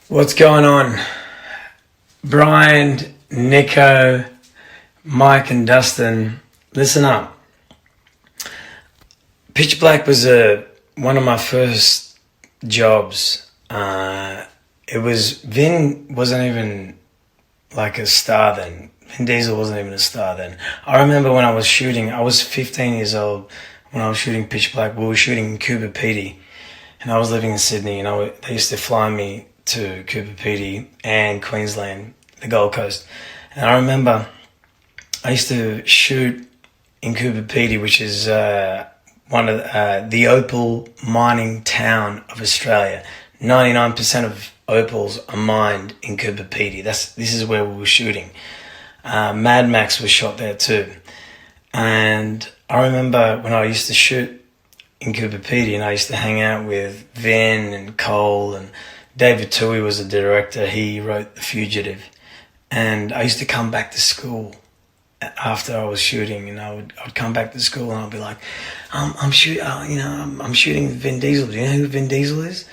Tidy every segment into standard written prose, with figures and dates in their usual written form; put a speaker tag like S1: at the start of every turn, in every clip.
S1: What's going on? Brian, Nico, Mike, and Dustin, listen up. Pitch Black was one of my first jobs. Vin wasn't even like a star then. Vin Diesel wasn't even a star then. I remember when I was shooting, I was 15 years old when I was shooting Pitch Black. We were shooting in Coober Pedy, and I was living in Sydney, and they used to fly me to Coober Pedy and Queensland, the Gold Coast. And I remember I used to shoot in Coober Pedy, which is one of the opal mining town of Australia. 99% of opals are mined in Coober Pedy. This is where we were shooting. Mad Max was shot there too. And I remember when I used to shoot in Coober Pedy, and I used to hang out with Vin and Cole, and David Toohey was the director. He wrote The Fugitive. And I used to come back to school after I was shooting, and I would come back to school and I'd be like, I'm shooting Vin Diesel. Do you know who Vin Diesel is?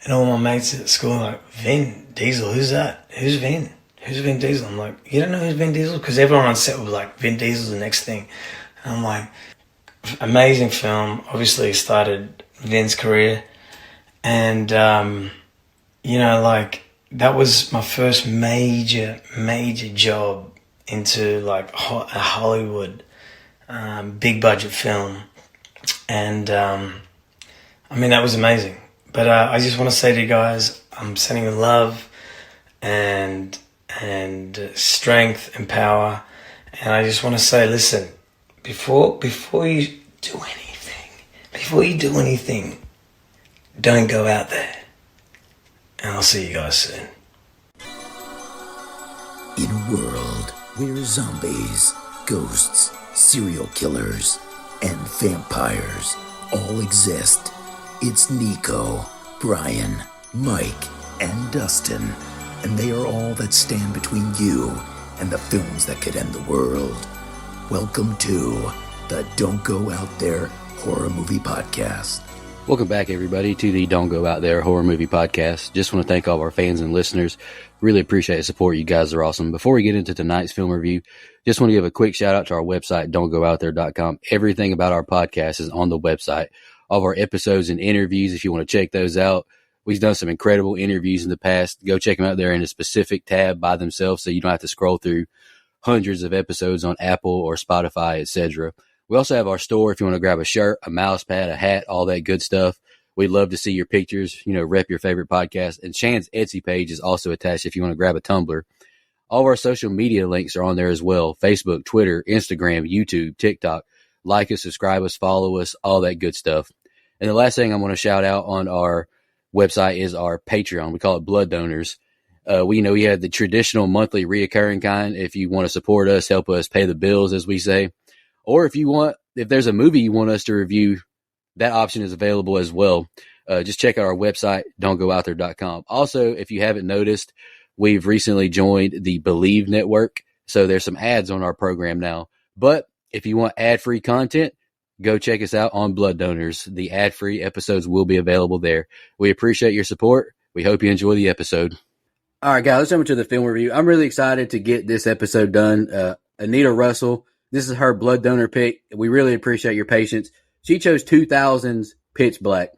S1: And all my mates at school are like, Vin Diesel, who's that? Who's Vin? Who's Vin Diesel? I'm like, you don't know who's Vin Diesel? Because everyone on set was like, Vin Diesel's the next thing. And I'm like, amazing film. Obviously started Vin's career. And, that was my first major job into like a Hollywood big budget film. And that was amazing. But I just want to say to you guys, I'm sending you love and strength and power. And I just want to say, listen, before you do anything, don't go out there. And I'll see you guys soon.
S2: In a world where zombies, ghosts, serial killers, and vampires all exist, it's Nico, Brian, Mike, and Dustin, and they are all that stand between you and the films that could end the world. Welcome to the Don't Go Out There Horror Movie Podcast.
S3: Welcome back, everybody, to the Don't Go Out There Horror Movie Podcast. Just want to thank all of our fans and listeners. Really appreciate the support. You guys are awesome. Before we get into tonight's film review, just want to give a quick shout out to our website, don'tgoouthere.com. Everything about our podcast is on the website. All of our episodes and interviews, if you want to check those out. We've done some incredible interviews in the past. Go check them out there in a specific tab by themselves so you don't have to scroll through hundreds of episodes on Apple or Spotify, etc. We also have our store if you want to grab a shirt, a mouse pad, a hat, all that good stuff. We'd love to see your pictures, rep your favorite podcast. And Shan's Etsy page is also attached if you want to grab a tumbler. All of our social media links are on there as well. Facebook, Twitter, Instagram, YouTube, TikTok. Like us, subscribe us, follow us, all that good stuff. And the last thing I want to shout out on our website is our Patreon. We call it Blood Donors. We have the traditional monthly reoccurring kind. If you want to support us, help us pay the bills, as we say. Or if there's a movie you want us to review, that option is available as well. Just check out our website, don'tgoouthere.com. Also, if you haven't noticed, we've recently joined the Believe Network. So there's some ads on our program now. But if you want ad-free content, go check us out on Blood Donors. The ad-free episodes will be available there. We appreciate your support. We hope you enjoy the episode. All right, guys, let's jump into the film review. I'm really excited to get this episode done. Anita Russell, this is her blood donor pick. We really appreciate your patience. She chose 2000's Pitch Black.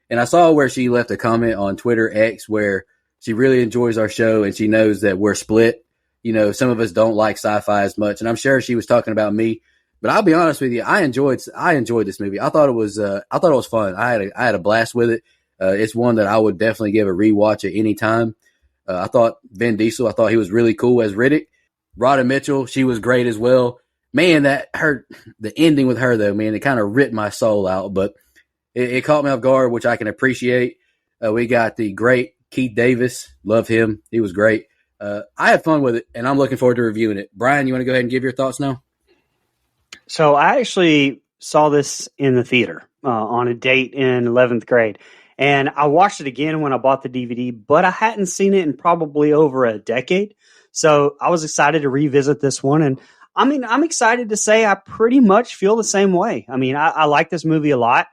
S3: And I saw where she left a comment on Twitter X where she really enjoys our show and she knows that we're split. Some of us don't like sci-fi as much. And I'm sure she was talking about me. But I'll be honest with you, I enjoyed this movie. I thought it was fun. I had a blast with it. It's one that I would definitely give a rewatch at any time. I thought Vin Diesel, I thought he was really cool as Riddick. Rhoda Mitchell, she was great as well. Man, the ending with her though, man, it kind of ripped my soul out, but it caught me off guard, which I can appreciate. We got the great Keith Davis. Love him. He was great. I had fun with it and I'm looking forward to reviewing it. Brian, you want to go ahead and give your thoughts now?
S4: So I actually saw this in the theater on a date in 11th grade. And I watched it again when I bought the DVD, but I hadn't seen it in probably over a decade. So I was excited to revisit this one. And I'm excited to say I pretty much feel the same way. I like this movie a lot.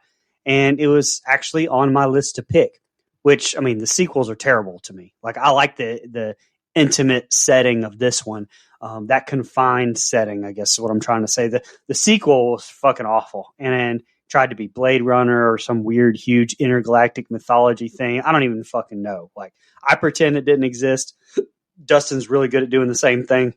S4: And it was actually on my list to pick. which, I mean, the sequels are terrible to me. Like, I like the intimate setting of this one, that confined setting, I guess is what I'm trying to say. The sequel was fucking awful and tried to be Blade Runner or some weird, huge intergalactic mythology thing. I don't even fucking know. Like, I pretend it didn't exist. Dustin's really good at doing the same thing.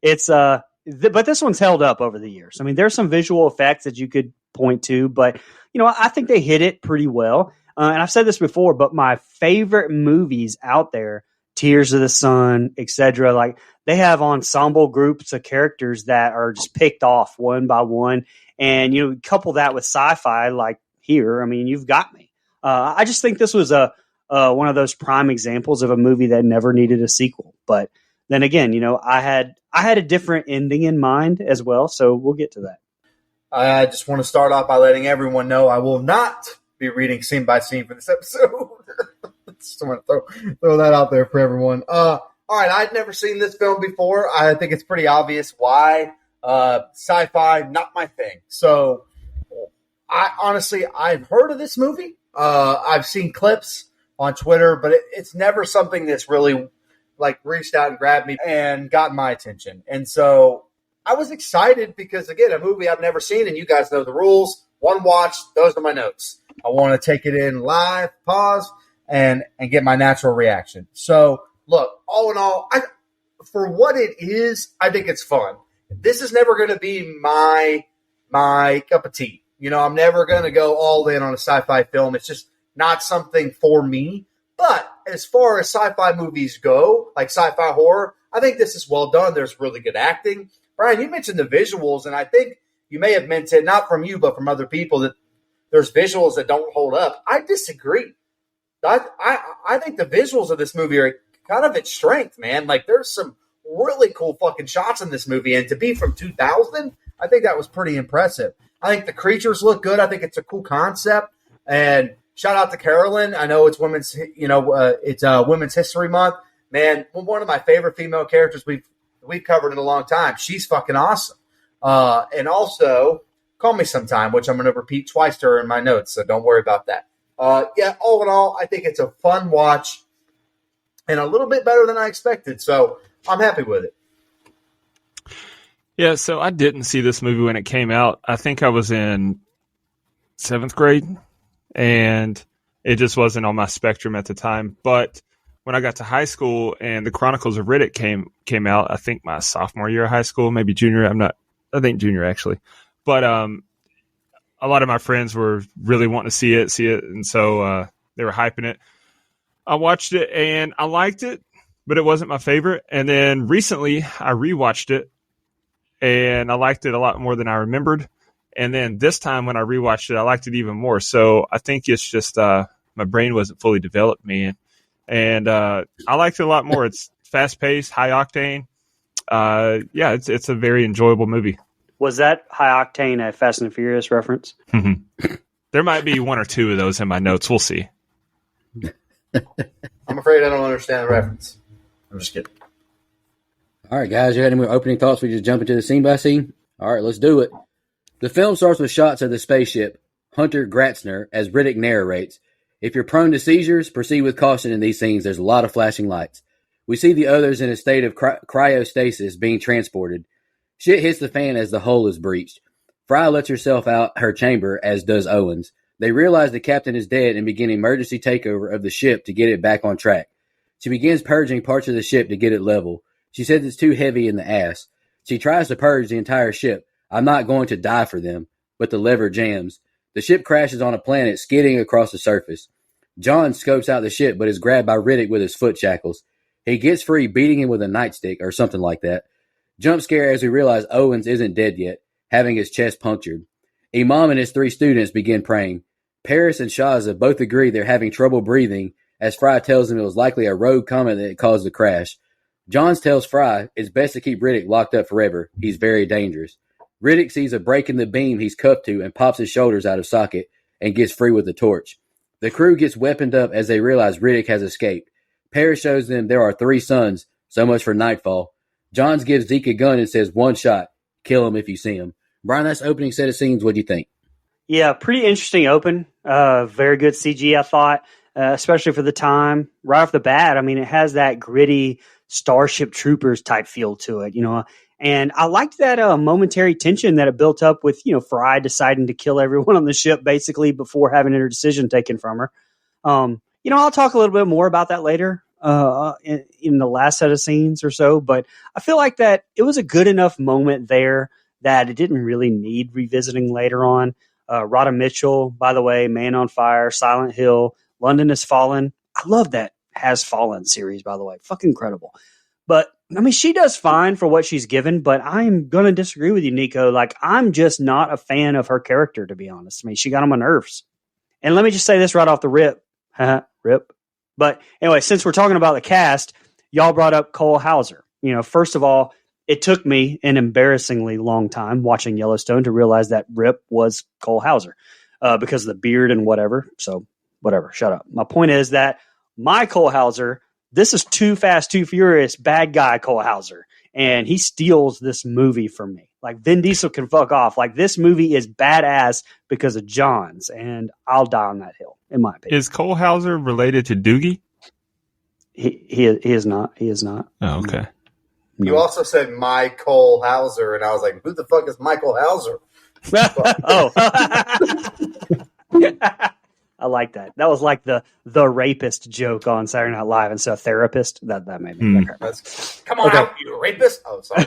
S4: It's but this one's held up over the years. I mean, there's some visual effects that you could point to, but I think they hit it pretty well. And I've said this before, but my favorite movies out there, Tears of the Sun, etc., like they have ensemble groups of characters that are just picked off one by one, and couple that with sci-fi, like here. I mean, you've got me. I just think this was one of those prime examples of a movie that never needed a sequel. But then again, I had a different ending in mind as well, so we'll get to that.
S5: I just want to start off by letting everyone know I will not be reading scene by scene for this episode. Just want to throw that out there for everyone. All right, I'd never seen this film before. I think it's pretty obvious why. Sci-fi, not my thing. So, I've heard of this movie. I've seen clips on Twitter, but it's never something that's really reached out and grabbed me and got my attention. And so I was excited because, again, a movie I've never seen, and you guys know the rules. One watch, those are my notes. I want to take it in live, pause, and get my natural reaction. So, look, all in all, for what it is, I think it's fun. This is never going to be my cup of tea. I'm never going to go all in on a sci-fi film. It's just not something for me. But as far as sci-fi movies go, like sci-fi horror, I think this is well done. There's really good acting. Brian, you mentioned the visuals, and I think you may have meant it, not from you, but from other people, that there's visuals that don't hold up. I disagree. I think the visuals of this movie are kind of its strength, man. Like, there's some really cool fucking shots in this movie, and to be from 2000, I think that was pretty impressive. I think the creatures look good. I think it's a cool concept, and shout out to Carolyn. I know it's Women's History Month. Man, one of my favorite female characters we've covered in a long time. She's fucking awesome. And also, Call Me Sometime, which I'm going to repeat twice to her in my notes, so don't worry about that. All in all, I think it's a fun watch and a little bit better than I expected, so I'm happy with it.
S6: Yeah, so I didn't see this movie when it came out. I think I was in 7th grade, and it just wasn't on my spectrum at the time. But when I got to high school and the Chronicles of Riddick came out, I think my sophomore year of high school, maybe junior. I think junior actually. But a lot of my friends were really wanting to see it, and so they were hyping it. I watched it and I liked it, but it wasn't my favorite. And then recently I rewatched it and I liked it a lot more than I remembered. And then this time when I rewatched it, I liked it even more. So I think it's just my brain wasn't fully developed, man. And I liked it a lot more. It's fast-paced, high-octane. It's a very enjoyable movie. Was
S4: that high-octane a Fast and Furious reference?
S6: There might be one or two of those in my notes. We'll see.
S5: I'm afraid I don't understand the reference. I'm just kidding.
S3: All right, guys, you got any more opening thoughts? We just jump into the scene by scene? All right, let's do it. The film starts with shots of the spaceship, Hunter Gratzner, as Riddick narrates. If you're prone to seizures, proceed with caution in these scenes. There's a lot of flashing lights. We see the others in a state of cryostasis being transported. Shit hits the fan as the hull is breached. Fry lets herself out her chamber, as does Owens. They realize the captain is dead and begin emergency takeover of the ship to get it back on track. She begins purging parts of the ship to get it level. She says it's too heavy in the ass. She tries to purge the entire ship. I'm not going to die for them, but the lever jams. The ship crashes on a planet, skidding across the surface. John scopes out the ship, but is grabbed by Riddick with his foot shackles. He gets free, beating him with a nightstick or something like that. Jump scare as we realize Owens isn't dead yet, having his chest punctured. Imam and his 3 students begin praying. Paris and Shaza both agree they're having trouble breathing, as Fry tells them it was likely a rogue comet that caused the crash. Johns tells Fry it's best to keep Riddick locked up forever. He's very dangerous. Riddick sees a break in the beam he's cuffed to and pops his shoulders out of socket and gets free with the torch. The crew gets weaponed up as they realize Riddick has escaped. Paris shows them there are 3 suns, so much for nightfall. Johns gives Zeke a gun and says, 1 shot. Kill him if you see him. Brian, that's the opening set of scenes. What do you think?
S4: Yeah, pretty interesting open. Very good CG, I thought, especially for the time. Right off the bat, I mean, it has that gritty Starship Troopers type feel to it, And I liked that momentary tension that it built up with, Fry deciding to kill everyone on the ship basically before having her decision taken from her. I'll talk a little bit more about that later in the last set of scenes or so, but I feel like that it was a good enough moment there that it didn't really need revisiting later on. Radha Mitchell, by the way, Man on Fire, Silent Hill, London Has Fallen. I love that Has Fallen series, by the way. Fucking incredible. But, I mean, she does fine for what she's given, but I'm going to disagree with you, Nico. Like, I'm just not a fan of her character, to be honest. I mean, she got on my nerves. And let me just say this right off the rip. Rip. But anyway, since we're talking about the cast, y'all brought up Cole Hauser. First of all, it took me an embarrassingly long time watching Yellowstone to realize that Rip was Cole Hauser because of the beard and whatever. So whatever, shut up. My point is that my Cole Hauser, this is Too Fast, Too Furious, bad guy Cole Hauser. And he steals this movie from me. Like Vin Diesel can fuck off. Like this movie is badass because of Johns. And I'll die on that hill, in my opinion.
S6: Is Cole Hauser related to Doogie?
S4: He is not. He is not.
S6: Oh, okay.
S5: You also said my Cole Hauser, and I was like, who the fuck is Michael Hauser?
S4: Oh. I like that. That was like the rapist joke on Saturday Night Live instead of therapist. That made me.
S5: Come on out, you rapist. Oh, sorry.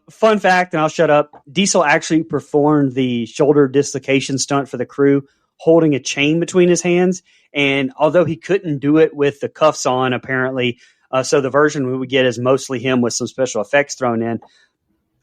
S4: Fun fact, and I'll shut up. Diesel actually performed the shoulder dislocation stunt for the crew, holding a chain between his hands. And although he couldn't do it with the cuffs on, apparently, so the version we would get is mostly him with some special effects thrown in.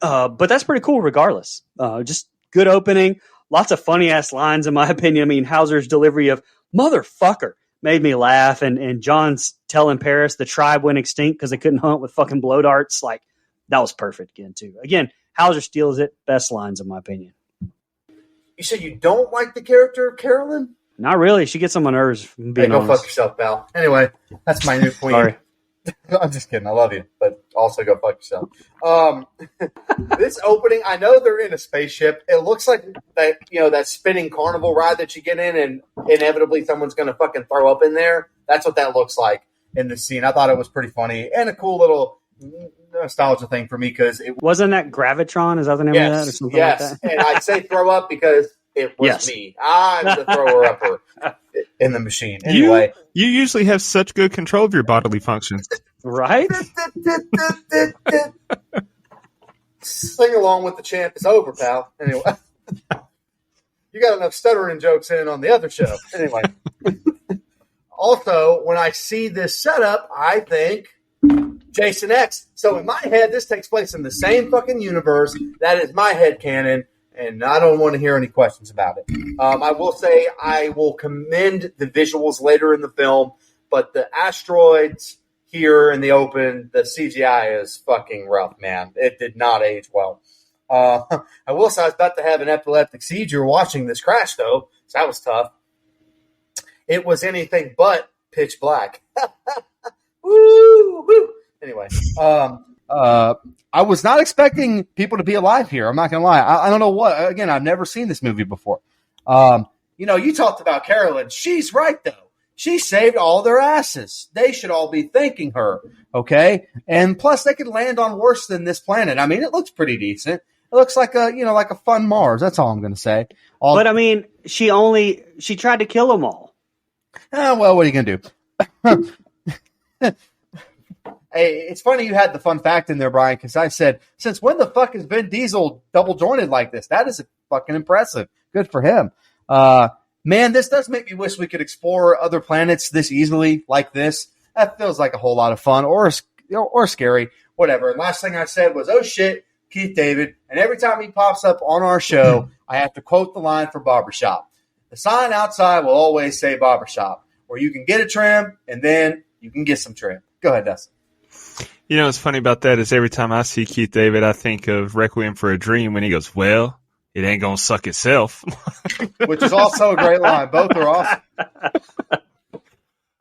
S4: But that's pretty cool regardless. Just good opening. Lots of funny ass lines, in my opinion. I mean, Hauser's delivery of motherfucker made me laugh. And John's telling Paris the tribe went extinct because they couldn't hunt with fucking blow darts. Like, that was perfect again, too. Again, Hauser steals it. Best lines, in my opinion.
S5: You said you don't like the character of Carolyn?
S4: Not really. She gets on my nerves.
S5: Hey, go fuck yourself, pal. Anyway, that's my new queen.
S4: Sorry.
S5: I'm just kidding. I love you, but also go fuck yourself. This opening, I know they're in a spaceship. It looks like that spinning carnival ride that you get in, and inevitably someone's going to fucking throw up in there. That's what that looks like in this scene. I thought it was pretty funny and a cool little nostalgia thing for me because it
S4: wasn't that Gravitron. Is that the name of that or something like that?
S5: And I say throw up because it was me. I'm the thrower upper in the machine. Anyway,
S6: you usually have such good control of your bodily functions,
S4: right?
S5: Sing along with the champ is over, pal. Anyway, you got enough stuttering jokes in on the other show. Anyway, also when I see this setup, I think Jason X. So in my head, this takes place in the same fucking universe. That is my headcanon. And I don't want to hear any questions about it. I will say I will commend the visuals later in the film, but the asteroids here in the open, the CGI is fucking rough, man. It did not age well. I will say I was about to have an epileptic seizure watching this crash, though, so that was tough. It was anything but pitch black. Woo, woo. Anyway, I was not expecting people to be alive here. I'm not going to lie. I don't know what. Again, I've never seen this movie before. You talked about Carolyn. She's right, though. She saved all their asses. They should all be thanking her, okay? And plus, they could land on worse than this planet. I mean, it looks pretty decent. It looks like a fun Mars. That's all I'm going to say.
S4: But I mean, she tried to kill them all.
S5: Well, what are you going to do? Hey, it's funny you had the fun fact in there, Brian, because I said, since when the fuck has Vin Diesel double jointed like this? That is fucking impressive. Good for him. Man, this does make me wish we could explore other planets this easily like this. That feels like a whole lot of fun or scary, whatever. And last thing I said was, oh shit, Keith David. And every time he pops up on our show, I have to quote the line from Barbershop. The sign outside will always say Barbershop, where you can get a trim and then you can get some trim. Go ahead, Dustin.
S6: You know what's funny about that is every time I see Keith David, I think of Requiem for a Dream when he goes, well, it ain't gonna suck itself.
S5: Which is also a great line. Both are awesome.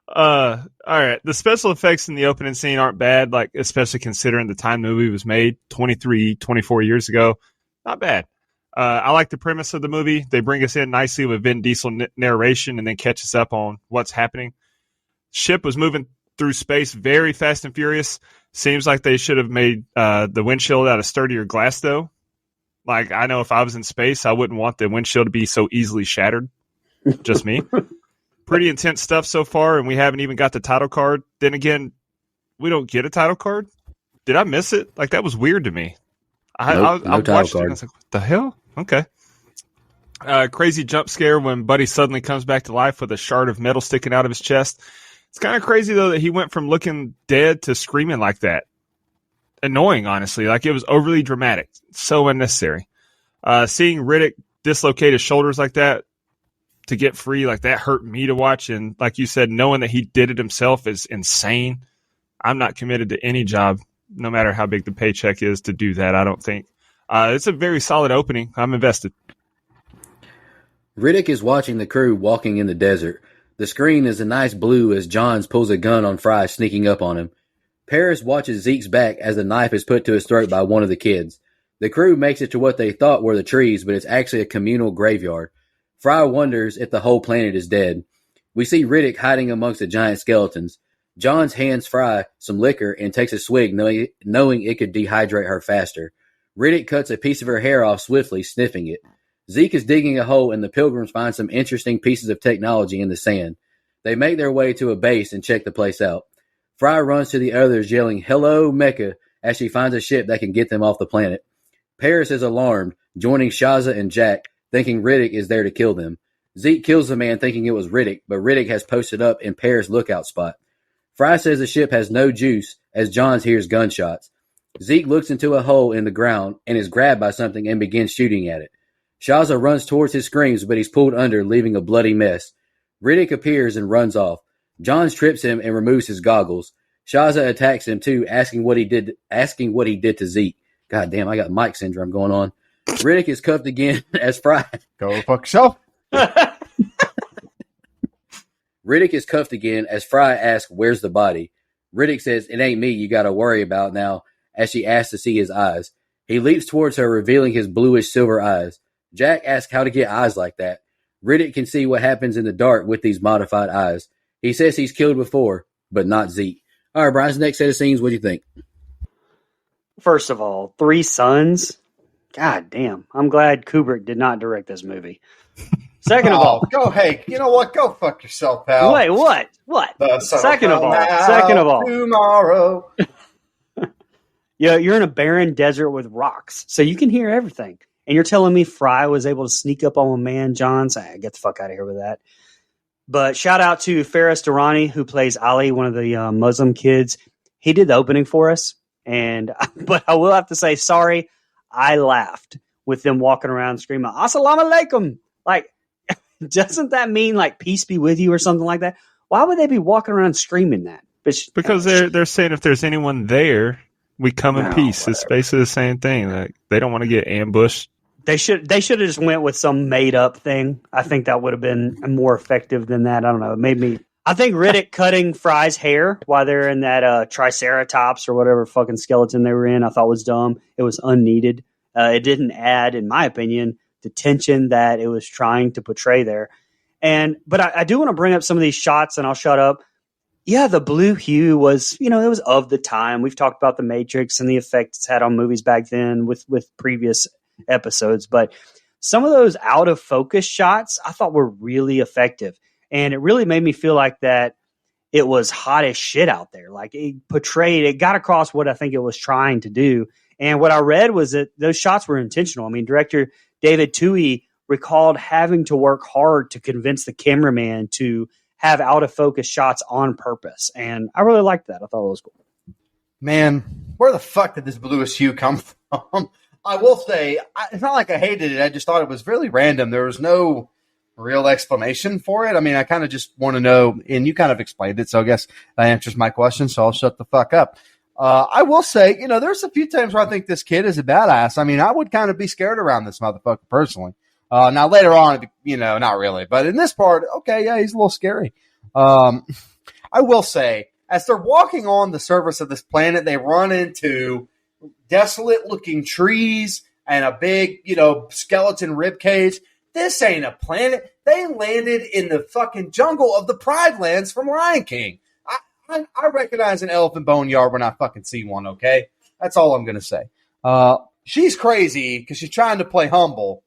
S6: All right. The special effects in the opening scene aren't bad, especially considering the time the movie was made 24 years ago. Not bad. I like the premise of the movie. They bring us in nicely with Vin Diesel narration and then catch us up on what's happening. Ship was moving through space very fast and furious. Seems like they should have made the windshield out of sturdier glass, though. Like, I know if I was in space, I wouldn't want the windshield to be so easily shattered. Just me. Pretty intense stuff so far, and we haven't even got the title card. Then again, we don't get a title card. Did I miss it? Like, that was weird to me.
S3: No title
S6: watched
S3: card.
S6: it and I was like, what the hell? Okay. Crazy jump scare when Buddy suddenly comes back to life with a shard of metal sticking out of his chest. It's kind of crazy, though, that he went from looking dead to screaming like that. Annoying, honestly. Like, it was overly dramatic. So unnecessary. Seeing Riddick dislocate his shoulders like that to get free, like, that hurt me to watch. And like you said, knowing that he did it himself is insane. I'm not committed to any job, no matter how big the paycheck is, to do that, I don't think. It's a very solid opening. I'm invested.
S3: Riddick is watching the crew walking in the desert. The screen is a nice blue as Johns pulls a gun on Fry, sneaking up on him. Paris watches Zeke's back as the knife is put to his throat by one of the kids. The crew makes it to what they thought were the trees, but it's actually a communal graveyard. Fry wonders if the whole planet is dead. We see Riddick hiding amongst the giant skeletons. Johns hands Fry some liquor and takes a swig, knowing it could dehydrate her faster. Riddick cuts a piece of her hair off swiftly, sniffing it. Zeke is digging a hole, and the pilgrims find some interesting pieces of technology in the sand. They make their way to a base and check the place out. Fry runs to the others, yelling, "Hello, Mecca," as she finds a ship that can get them off the planet. Paris is alarmed, joining Shaza and Jack, thinking Riddick is there to kill them. Zeke kills the man thinking it was Riddick, but Riddick has posted up in Paris' lookout spot. Fry says the ship has no juice as Johns hears gunshots. Zeke looks into a hole in the ground and is grabbed by something and begins shooting at it. Shaza runs towards his screams, but he's pulled under, leaving a bloody mess. Riddick appears and runs off. Johns trips him and removes his goggles. Shaza attacks him too, asking what he did to Zeke. God damn, I got Mike syndrome going on. Riddick is cuffed again as Fry.
S5: Go fuck yourself.
S3: Riddick is cuffed again as Fry asks, "Where's the body?" Riddick says, "It ain't me you got to worry about now," as she asks to see his eyes. He leaps towards her, revealing his bluish silver eyes. Jack asks how to get eyes like that. Riddick can see what happens in the dark with these modified eyes. He says he's killed before, but not Zeke. All right, Brian's next set of scenes. What do you think?
S4: First of all, 3 sons. God damn. I'm glad Kubrick did not direct this movie. Second of all,
S5: hey, you know what? Go fuck yourself, pal.
S4: wait, what? Second of all,
S5: tomorrow.
S4: yeah, you're in a barren desert with rocks, so you can hear everything. And you're telling me Fry was able to sneak up on a man, Johns? Get the fuck out of here with that. But shout out to Faris Durrani, who plays Ali, one of the Muslim kids. He did the opening for us. But I will have to say, sorry, I laughed with them walking around screaming, "Assalamu alaikum." Like, doesn't that mean like peace be with you or something like that? Why would they be walking around screaming that?
S6: Because they're saying if there's anyone there, we come in peace. Whatever. It's basically the same thing. Like, they don't want to get ambushed.
S4: They should have just went with some made up thing. I think that would have been more effective than that. I don't know. It made me. I think Riddick cutting Fry's hair while they're in that Triceratops or whatever fucking skeleton they were in, I thought was dumb. It was unneeded. It didn't add, in my opinion, the tension that it was trying to portray there. But I do want to bring up some of these shots, and I'll shut up. Yeah, the blue hue was, it was of the time. We've talked about The Matrix and the effect it's had on movies back then with previous episodes, but some of those out of focus shots I thought were really effective, and it really made me feel like that it was hot as shit out there. Like, it got across what I think it was trying to do. And what I read was that those shots were intentional. I mean, director David Twohy recalled having to work hard to convince the cameraman to have out of focus shots on purpose, and I really liked that. I thought it was cool.
S5: Man, where the fuck did this bluish hue come from? I will say, it's not like I hated it. I just thought it was really random. There was no real explanation for it. I mean, I kind of just want to know, and you kind of explained it, so I guess that answers my question, so I'll shut the fuck up. I will say, there's a few times where I think this kid is a badass. I mean, I would kind of be scared around this motherfucker personally. Now, later on, not really. But in this part, okay, yeah, he's a little scary. I will say, as they're walking on the surface of this planet, they run into desolate-looking trees, and a big, skeleton rib cage. This ain't a planet. They landed in the fucking jungle of the Pride Lands from Lion King. I recognize an elephant boneyard when I fucking see one, okay? That's all I'm going to say. She's crazy because she's trying to play humble.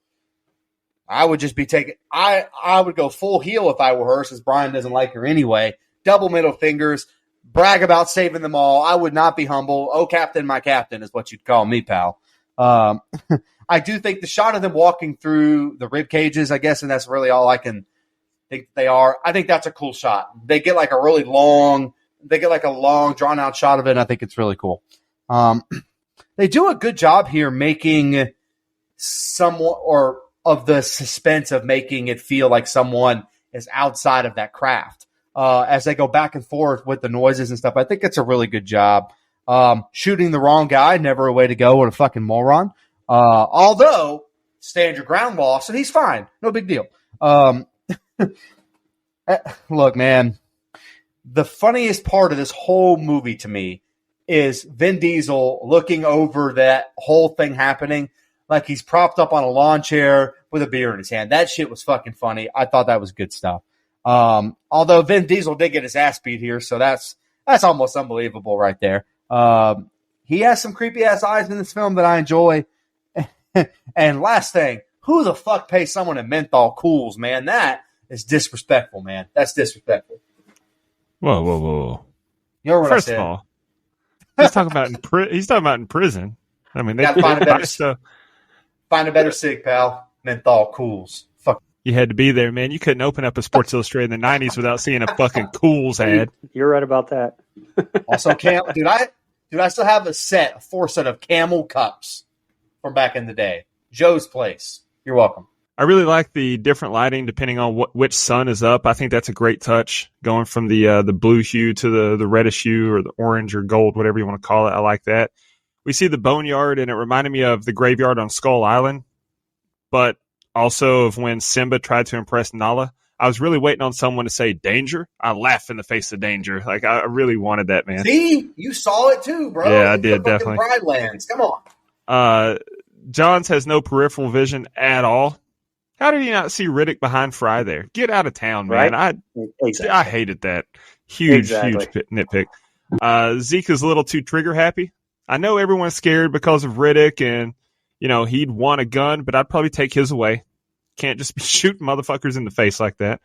S5: I would just be taking – I would go full heel if I were her since Brian doesn't like her anyway. Double middle fingers, brag about saving them all. I would not be humble. Oh, captain, my captain is what you'd call me, pal. I do think the shot of them walking through the rib cages, I guess, and that's really all I can think they are. I think that's a cool shot. They get like a long, drawn out shot of it, and I think it's really cool. They do a good job here making somewhat or of the suspense of making it feel like someone is outside of that craft. As they go back and forth with the noises and stuff, I think it's a really good job. Shooting the wrong guy, never a way to go. What a fucking moron. Although, stand your ground loss, and he's fine. No big deal. Look, man, the funniest part of this whole movie to me is Vin Diesel looking over that whole thing happening like he's propped up on a lawn chair with a beer in his hand. That shit was fucking funny. I thought that was good stuff. Although Vin Diesel did get his ass beat here, so that's almost unbelievable right there. He has some creepy-ass eyes in this film that I enjoy. And last thing, who the fuck pays someone in menthol cools, man? That is disrespectful, man. That's disrespectful.
S6: Whoa.
S5: You know what
S6: First
S5: I said?
S6: of all, he's talking about in prison. I mean, they
S5: Gotta find a better
S6: stuff.
S5: Find a better sig, pal. Menthol cools. Fuck.
S6: You had to be there, man. You couldn't open up a Sports Illustrated in the 90s without seeing a fucking Cools ad.
S4: You're right about that.
S5: Also, dude, I still have a full set of Camel cups from back in the day. Joe's Place. You're welcome.
S6: I really like the different lighting depending on which sun is up. I think that's a great touch, going from the blue hue to the reddish hue or the orange or gold, whatever you want to call it. I like that. We see the boneyard, and it reminded me of the graveyard on Skull Island, but also of when Simba tried to impress Nala. I was really waiting on someone to say danger. I laughed in the face of danger. Like, I really wanted that, man.
S5: See? You saw it too, bro.
S6: Yeah, I
S5: It's
S6: did,
S5: the fucking
S6: definitely.
S5: Pride Lands. Come on.
S6: Johns has no peripheral vision at all. How did he not see Riddick behind Fry there? Get out of town, man.
S4: Right?
S6: I hated that. Huge
S4: Exactly.
S6: nitpick. Zeke is a little too trigger happy. I know everyone's scared because of Riddick and, he'd want a gun, but I'd probably take his away. Can't just be shooting motherfuckers in the face like that.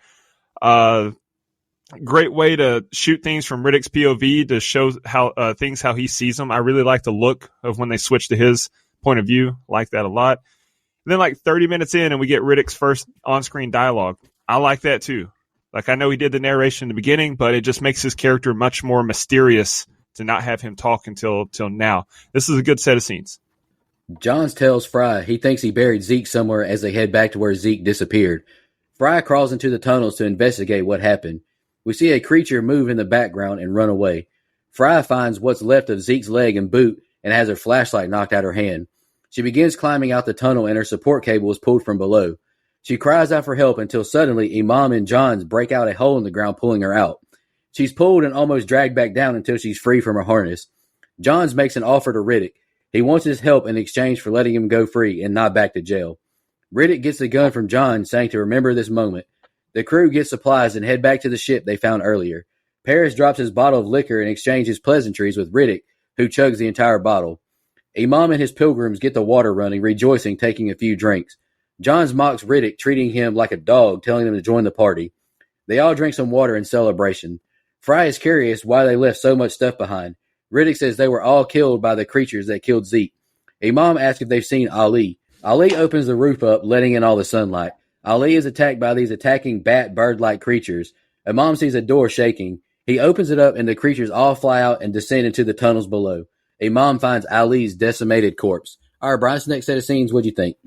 S6: Great way to shoot things from Riddick's POV to show how he sees them. I really like the look of when they switch to his point of view. Like that a lot. And then 30 minutes in and we get Riddick's first on-screen dialogue. I like that too. I know he did the narration in the beginning, but it just makes his character much more mysterious to not have him talk until now. This is a good set of scenes.
S3: Johns tells Fry he thinks he buried Zeke somewhere as they head back to where Zeke disappeared. Fry crawls into the tunnels to investigate what happened. We see a creature move in the background and run away. Fry finds what's left of Zeke's leg and boot and has her flashlight knocked out her hand. She begins climbing out the tunnel and her support cable is pulled from below. She cries out for help until suddenly Imam and Johns break out a hole in the ground, pulling her out. She's pulled and almost dragged back down until she's free from her harness. Johns makes an offer to Riddick. He wants his help in exchange for letting him go free and not back to jail. Riddick gets the gun from Johns, saying to remember this moment. The crew gets supplies and head back to the ship they found earlier. Paris drops his bottle of liquor and exchanges pleasantries with Riddick, who chugs the entire bottle. Imam and his pilgrims get the water running, rejoicing, taking a few drinks. Johns mocks Riddick, treating him like a dog, telling him to join the party. They all drink some water in celebration. Fry is curious why they left so much stuff behind. Riddick says they were all killed by the creatures that killed Zeke. Imam asks if they've seen Ali. Ali opens the roof up, letting in all the sunlight. Ali is attacked by these attacking bird-like creatures. Imam sees a door shaking. He opens it up and the creatures all fly out and descend into the tunnels below. Imam finds Ali's decimated corpse. All right, Brian, next set of scenes, what'd you think?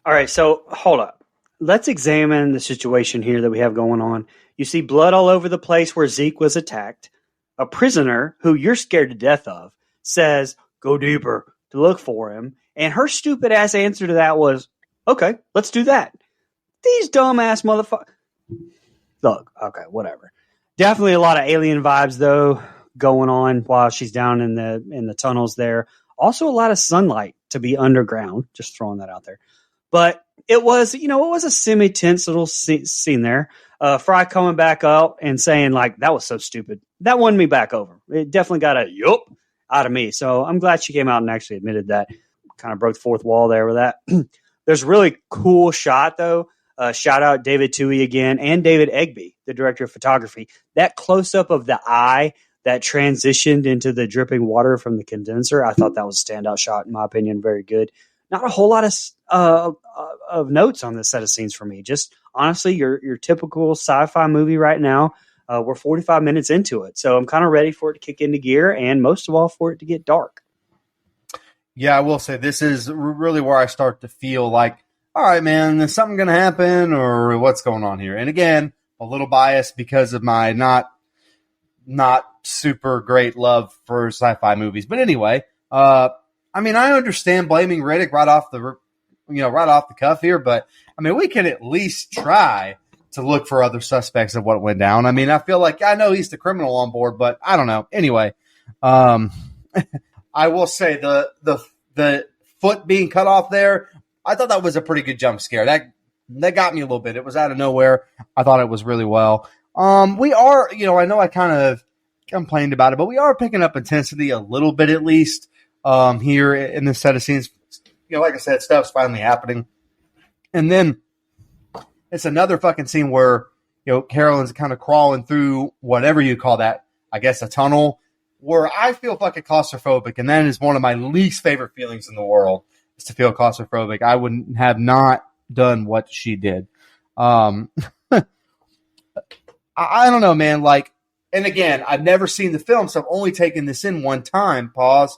S4: All right, so hold up. Let's examine the situation here that we have going on. You see blood all over the place where Zeke was attacked. A prisoner who you're scared to death of says, go deeper to look for him. And her stupid ass answer to that was, okay, let's do that. These dumbass motherfuckers. Look, okay, whatever. Definitely a lot of alien vibes, though, going on while she's down in the tunnels there. Also a lot of sunlight to be underground. Just throwing that out there. But it was, it was a semi-tense little scene there. Fry coming back up and saying, like, that was so stupid. That won me back over. It definitely got a yup out of me. So I'm glad she came out and actually admitted that. Kind of broke the fourth wall there with that. There's a really cool shot, though. Shout out David Toohey again and David Egby, the director of photography. That close-up of the eye that transitioned into the dripping water from the condenser, I thought that was a standout shot, in my opinion. Very good. Not a whole lot of notes on this set of scenes for me. Just honestly, your typical sci-fi movie right now. We're 45 minutes into it, so I'm kind of ready for it to kick into gear, and most of all, for it to get dark.
S5: Yeah, I will say this is really where I start to feel like, all right, man, is something going to happen, or what's going on here? And again, a little biased because of my not super great love for sci-fi movies. But anyway, I understand blaming Riddick right off the cuff here, but I mean, we can at least try to look for other suspects of what went down. I mean, I feel like I know he's the criminal on board, but I don't know. Anyway, I will say the foot being cut off there, I thought that was a pretty good jump scare. That got me a little bit. It was out of nowhere. I thought it was really well. We are, I know I kind of complained about it, but we are picking up intensity a little bit at least here in this set of scenes. Like I said, stuff's finally happening. And then it's another fucking scene where, Carolyn's kind of crawling through whatever you call that, I guess a tunnel, where I feel fucking claustrophobic. And that is one of my least favorite feelings in the world, is to feel claustrophobic. I wouldn't have not done what she did. I don't know, man. Like, and again, I've never seen the film, so I've only taken this in one time. Pause.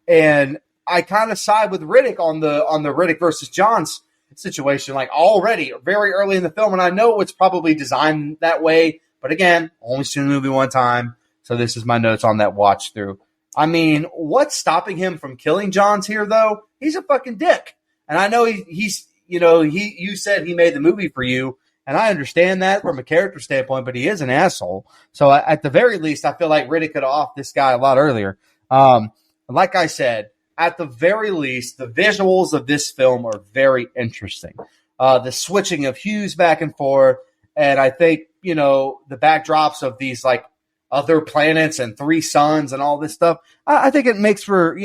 S5: And I kind of side with Riddick on the Riddick versus Johns situation, like already very early in the film. And I know it's probably designed that way, but again, only seen the movie one time. So this is my notes on that watch through. I mean, what's stopping him from killing Johns here, though? He's a fucking dick. And I know he's you said he made the movie for you, and I understand that from a character standpoint, but he is an asshole. So at the very least, I feel like Riddick could have offed this guy a lot earlier. Like I said, at the very least, the visuals of this film are very interesting. The switching of hues back and forth, and I think, the backdrops of these, like, other planets and three suns and all this stuff, I think it makes for,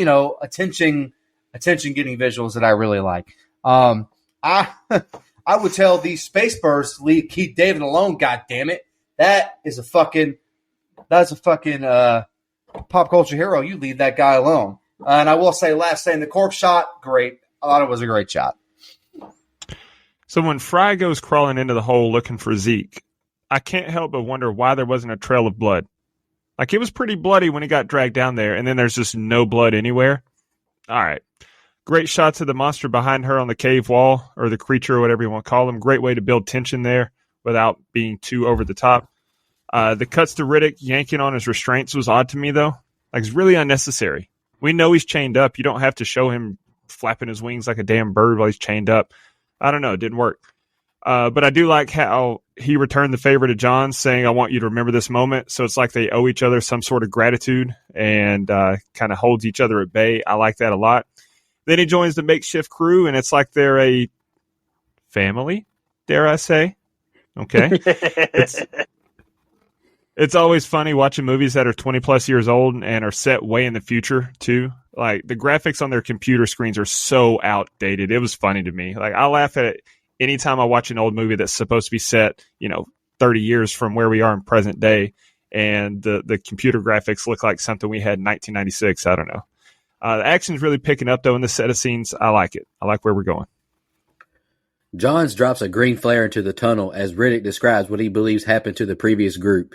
S5: attention-getting visuals that I really like. I would tell these space birds to leave Keith David alone, goddammit. That's a fucking pop culture hero. You leave that guy alone. And I will say, last thing, the corpse shot, great. I thought it was a great shot.
S6: So when Fry goes crawling into the hole looking for Zeke, I can't help but wonder why there wasn't a trail of blood. Like, it was pretty bloody when he got dragged down there, and then there's just no blood anywhere. All right. Great shots of the monster behind her on the cave wall, or the creature, or whatever you want to call him. Great way to build tension there without being too over the top. The cuts to Riddick yanking on his restraints was odd to me, though. Like, it's really unnecessary. We know he's chained up. You don't have to show him flapping his wings like a damn bird while he's chained up. I don't know. It didn't work. But I do like how he returned the favor to John, saying, I want you to remember this moment. So it's like they owe each other some sort of gratitude and kind of holds each other at bay. I like that a lot. Then he joins the makeshift crew, and it's like they're a family, dare I say. Okay. It's always funny watching movies that are 20 plus years old and are set way in the future too. Like, the graphics on their computer screens are so outdated. It was funny to me. Like, I laugh at it anytime I watch an old movie that's supposed to be set, 30 years from where we are in present day, and the computer graphics look like something we had in 1996. I don't know. The action's really picking up though in the set of scenes. I like it. I like where we're going.
S3: Johns drops a green flare into the tunnel as Riddick describes what he believes happened to the previous group.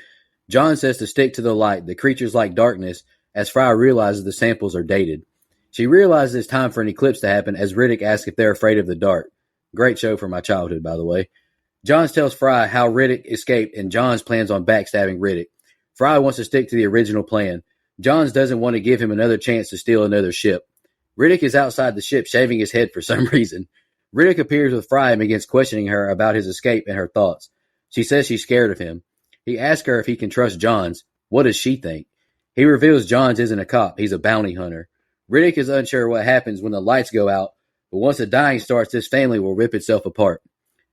S3: John says to stick to the light. The creatures like darkness, as Fry realizes the samples are dated. She realizes it's time for an eclipse to happen as Riddick asks if they're afraid of the dark. Great show from my childhood, by the way. Johns tells Fry how Riddick escaped, and Johns plans on backstabbing Riddick. Fry wants to stick to the original plan. Johns doesn't want to give him another chance to steal another ship. Riddick is outside the ship shaving his head for some reason. Riddick appears with Fry and begins questioning her about his escape and her thoughts. She says she's scared of him. He asks her if he can trust Johns. What does she think? He reveals Johns isn't a cop. He's a bounty hunter. Riddick is unsure what happens when the lights go out, but once the dying starts, this family will rip itself apart.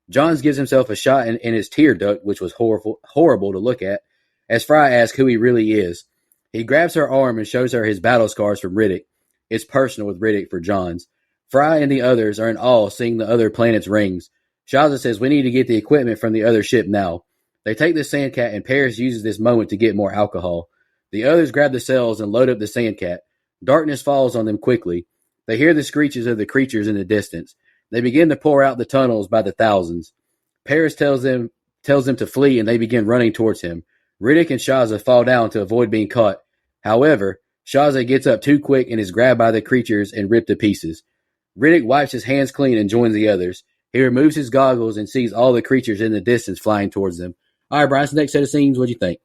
S3: Johns gives himself a shot in his tear duct, which was horrible to look at, as Fry asks who he really is. He grabs her arm and shows her his battle scars from Riddick. It's personal with Riddick for Johns. Fry and the others are in awe seeing the other planet's rings. Shaza says we need to get the equipment from the other ship now. They take the Sandcat and Paris uses this moment to get more alcohol. The others grab the cells and load up the Sandcat. Darkness falls on them quickly. They hear the screeches of the creatures in the distance. They begin to pour out the tunnels by the thousands. Paris tells them to flee and they begin running towards him. Riddick and Shaza fall down to avoid being caught. However, Shaza gets up too quick and is grabbed by the creatures and ripped to pieces. Riddick wipes his hands clean and joins the others. He removes his goggles and sees all the creatures in the distance flying towards them. All right, Brian, next set of scenes, what do you think?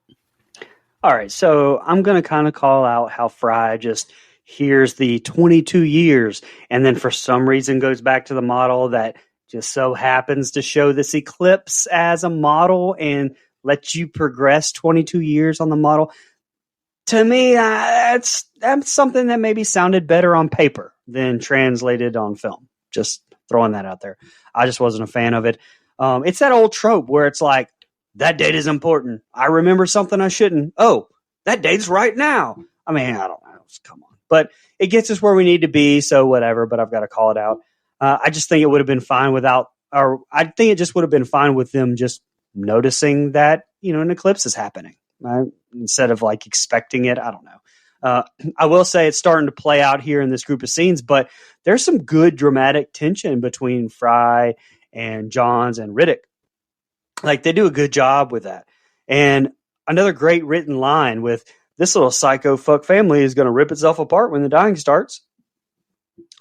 S4: All right, so I'm going to kind of call out how Fry just hears the 22 years and then for some reason goes back to the model that just so happens to show this eclipse as a model and lets you progress 22 years on the model. To me, that's something that maybe sounded better on paper than translated on film. Just throwing that out there. I just wasn't a fan of it. It's that old trope where it's like, that date is important. I remember something I shouldn't. Oh, that date's right now. I mean, I don't know. Come on. But it gets us where we need to be, so whatever, but I've got to call it out. I just think it would have been fine I think it just would have been fine with them just noticing that, an eclipse is happening, right? Instead of like expecting it. I don't know. I will say it's starting to play out here in this group of scenes, but there's some good dramatic tension between Fry and Johns and Riddick. Like, they do a good job with that. And another great written line with this little psycho fuck family is going to rip itself apart when the dying starts.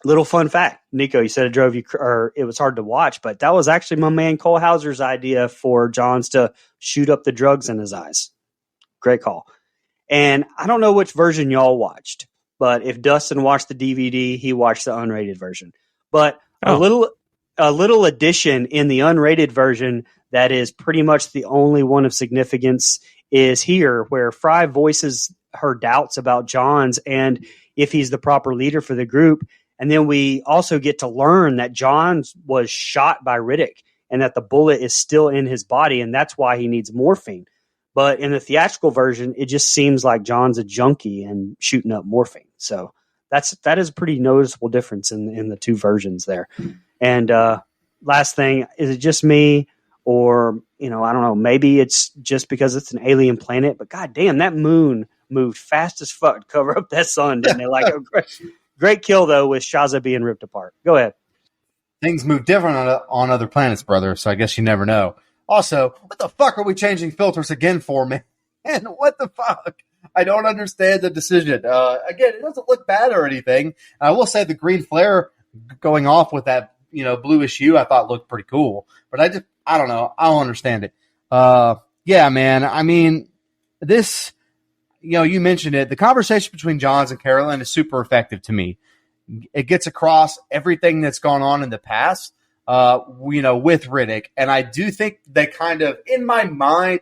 S4: Little fun fact, Nico, you said it was hard to watch, but that was actually my man Cole Hauser's idea for Johns to shoot up the drugs in his eyes. Great call. And I don't know which version y'all watched, but if Dustin watched the DVD, he watched the unrated version. But a little addition in the unrated version that is pretty much the only one of significance is here, where Fry voices her doubts about Johns and if he's the proper leader for the group. And then we also get to learn that Johns was shot by Riddick and that the bullet is still in his body, and that's why he needs morphine. But in the theatrical version, it just seems like John's a junkie and shooting up morphine. So that is a pretty noticeable difference in the two versions there. And last thing, is it just me? Or, I don't know, maybe it's just because it's an alien planet, but goddamn, that moon moved fast as fuck to cover up that sun, didn't it? Like, great kill, though, with Shaza being ripped apart. Go ahead.
S5: Things move different on other planets, brother, so I guess you never know. Also, what the fuck are we changing filters again for, man? And what the fuck? I don't understand the decision. Again, it doesn't look bad or anything. I will say the green flare going off with that, bluish hue, I thought looked pretty cool. But I don't know. I don't understand it. Yeah, man. I mean, this, you mentioned it. The conversation between Johns and Carolyn is super effective to me. It gets across everything that's gone on in the past, with Riddick. And I do think they kind of, in my mind,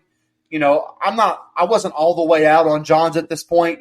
S5: I wasn't all the way out on Johns at this point,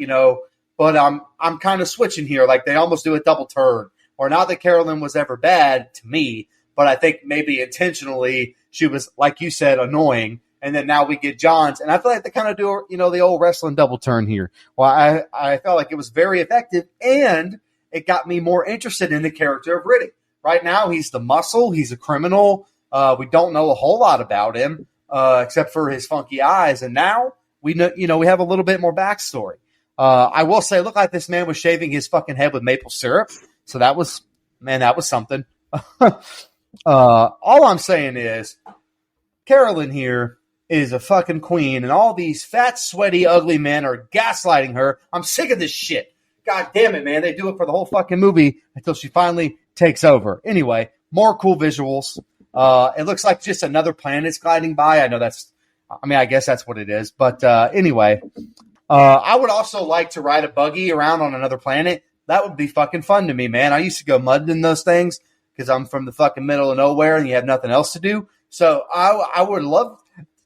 S5: but I'm kind of switching here. Like, they almost do a double turn. Or not that Carolyn was ever bad to me, but I think maybe intentionally she was, like you said, annoying. And then now we get Johns. And I feel like they kind of do, the old wrestling double turn here. Well, I felt like it was very effective, and it got me more interested in the character of Riddick. Right now, he's the muscle. He's a criminal. We don't know a whole lot about him, except for his funky eyes. And now we know, we have a little bit more backstory. I will say, it looked like this man was shaving his fucking head with maple syrup. So that was something. All I'm saying is, Carolyn here is a fucking queen, and all these fat, sweaty, ugly men are gaslighting her. I'm sick of this shit. God damn it, man. They do it for the whole fucking movie until she finally takes over. Anyway, more cool visuals. It looks like just another planet's gliding by. I guess that's what it is. But anyway, I would also like to ride a buggy around on another planet. That would be fucking fun to me, man. I used to go mudding in those things because I'm from the fucking middle of nowhere and you have nothing else to do. So I would love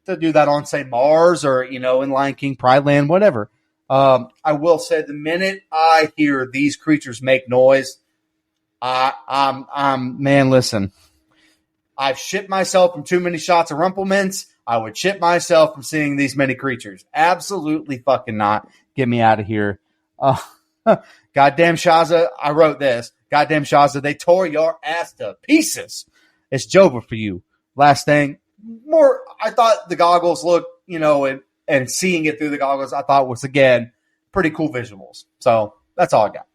S5: to do that on, say, Mars or, in Lion King, Pride Land, whatever. I will say the minute I hear these creatures make noise, man, listen. I've shit myself from too many shots of Rumpelmints. I would shit myself from seeing these many creatures. Absolutely fucking not. Get me out of here. Goddamn Shaza, I wrote this. Goddamn Shaza, they tore your ass to pieces. It's Jova for you. Last thing, I thought the goggles looked, and seeing it through the goggles, I thought was, again, pretty cool visuals. So that's all I got.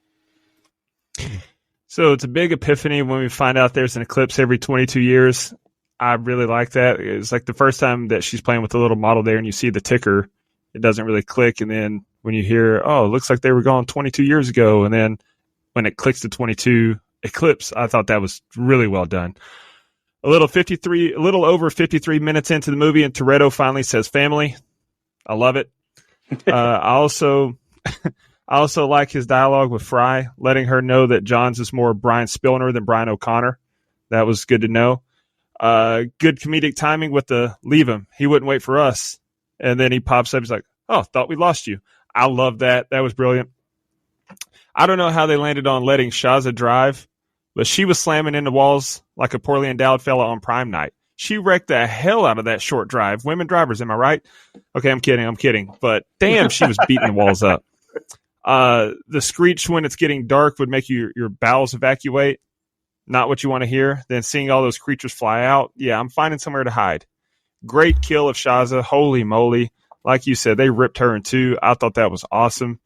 S6: So it's a big epiphany when we find out there's an eclipse every 22 years. I really like that. It's like the first time that she's playing with the little model there and you see the ticker, it doesn't really click. And then when you hear, oh, it looks like they were gone 22 years ago. And then when it clicks to 22 eclipse, I thought that was really well done. A little over 53 minutes into the movie, and Toretto finally says family. I love it. I also like his dialogue with Fry, letting her know that Johns is more Brian Spillner than Brian O'Connor. That was good to know. Good comedic timing with the leave him. He wouldn't wait for us. And then he pops up. He's like, oh, thought we lost you. I love that. That was brilliant. I don't know how they landed on letting Shaza drive, but she was slamming into walls like a poorly endowed fella on prime night. She wrecked the hell out of that short drive. Women drivers, am I right? Okay, I'm kidding. But damn, she was beating the walls up. The screech when it's getting dark would make your bowels evacuate. Not what you want to hear. Then seeing all those creatures fly out. Yeah, I'm finding somewhere to hide. Great kill of Shaza. Holy moly. Like you said, they ripped her in two. I thought that was awesome.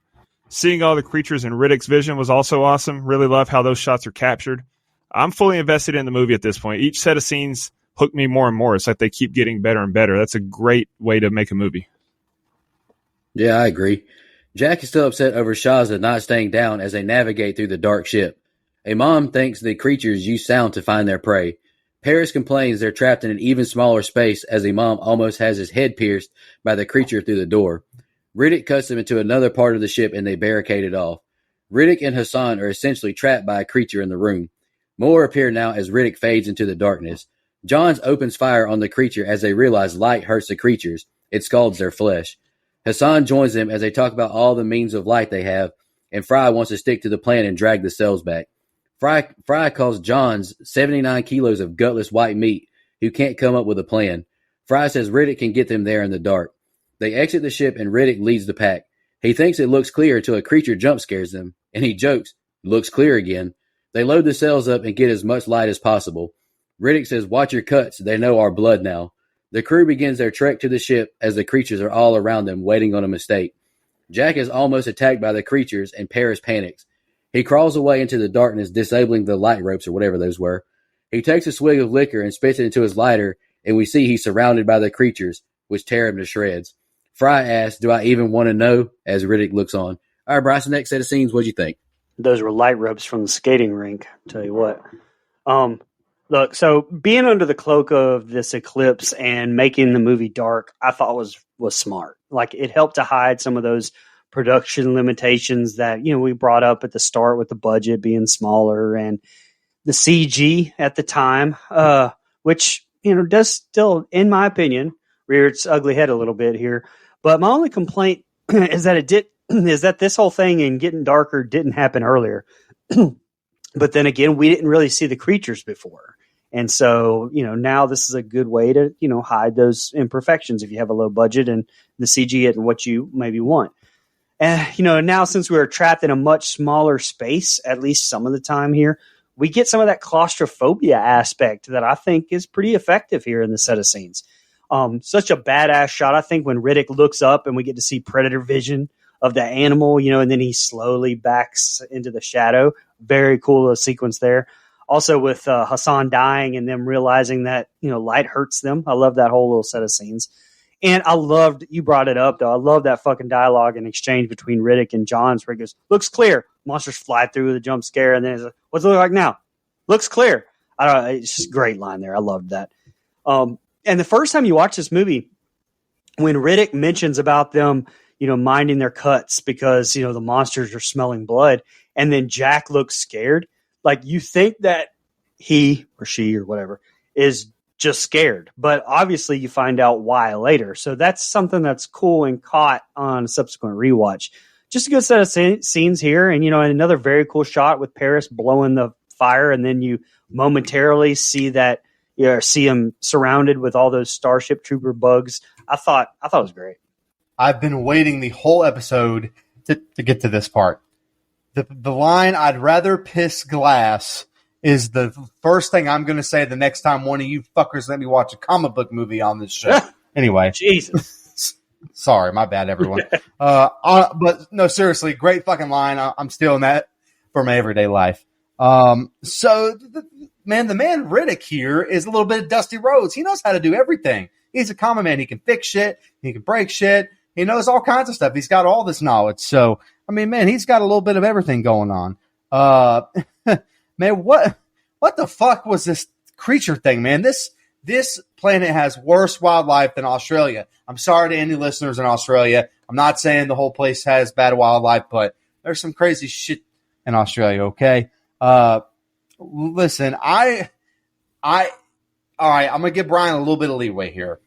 S6: Seeing all the creatures in Riddick's vision was also awesome. Really love how those shots are captured. I'm fully invested in the movie at this point. Each set of scenes hook me more and more. It's like they keep getting better and better. That's a great way to make a movie.
S3: Yeah, I agree. Jack is still upset over Shaza not staying down as they navigate through the dark ship. A mom thinks the creatures use sound to find their prey. Paris complains they're trapped in an even smaller space as a mom almost has his head pierced by the creature through the door. Riddick cuts them into another part of the ship and they barricade it off. Riddick and Hassan are essentially trapped by a creature in the room. More appear now as Riddick fades into the darkness. Johns opens fire on the creature as they realize light hurts the creatures. It scalds their flesh. Hassan joins them as they talk about all the means of light they have, and Fry wants to stick to the plan and drag the cells back. Fry calls Johns 79 kilos of gutless white meat who can't come up with a plan. Fry says Riddick can get them there in the dark. They exit the ship and Riddick leads the pack. He thinks it looks clear until a creature jump scares them, and he jokes, looks clear again. They load the cells up and get as much light as possible. Riddick says, watch your cuts, they know our blood now. The crew begins their trek to the ship as the creatures are all around them waiting on a mistake. Jack is almost attacked by the creatures and Paris panics. He crawls away into the darkness, disabling the light ropes or whatever those were. He takes a swig of liquor and spits it into his lighter, and we see he's surrounded by the creatures, which tear him to shreds. Fry asks, do I even want to know, as Riddick looks on. All right, Bryson, next set of scenes, what'd you think?
S4: Those were light ropes from the skating rink, I'll tell you what. Look, so being under the cloak of this eclipse and making the movie dark, I thought was smart. Like, it helped to hide some of those production limitations that, we brought up at the start with the budget being smaller and the CG at the time, which, does still, in my opinion, rear its ugly head a little bit here. But my only complaint is that this whole thing and getting darker didn't happen earlier. But then again, we didn't really see the creatures before. And so, now this is a good way to, hide those imperfections if you have a low budget and the CG isn't what you maybe want. And, now since we're trapped in a much smaller space, at least some of the time here, we get some of that claustrophobia aspect that I think is pretty effective here in the set of scenes. Such a badass shot, I think, when Riddick looks up and we get to see predator vision of the animal, and then he slowly backs into the shadow. Very cool sequence there. Also with Hassan dying and them realizing that, light hurts them. I love that whole little set of scenes. And I loved, you brought it up, though. I love that fucking dialogue and exchange between Riddick and Johns where he goes, looks clear. Monsters fly through with a jump scare. And then he's like, what's it look like now? Looks clear. I don't know. It's just a great line there. I loved that. And the first time you watch this movie, when Riddick mentions about them, minding their cuts because, the monsters are smelling blood, and then Jack looks scared. Like, you think that he or she or whatever is just scared. But obviously you find out why later. So that's something that's cool and caught on a subsequent rewatch. Just a good set of scenes here. And, another very cool shot with Paris blowing the fire. And then you momentarily see see him surrounded with all those Starship Trooper bugs. I thought it was great.
S5: I've been waiting the whole episode to get to this part. The line, "I'd rather piss glass," is the first thing I'm going to say the next time one of you fuckers let me watch a comic book movie on this show. Anyway.
S4: Jesus.
S5: Sorry, my bad, everyone. But no, seriously, great fucking line. I'm stealing that for my everyday life. So the man Riddick here is a little bit of Dusty Rhodes. He knows how to do everything. He's a common man. He can fix shit. He can break shit. He knows all kinds of stuff. He's got all this knowledge. So, I mean, man, he's got a little bit of everything going on. Man, what the fuck was this creature thing, man? This planet has worse wildlife than Australia. I'm sorry to any listeners in Australia. I'm not saying the whole place has bad wildlife, but there's some crazy shit in Australia, okay? Listen, all right, I'm going to give Brian a little bit of leeway here.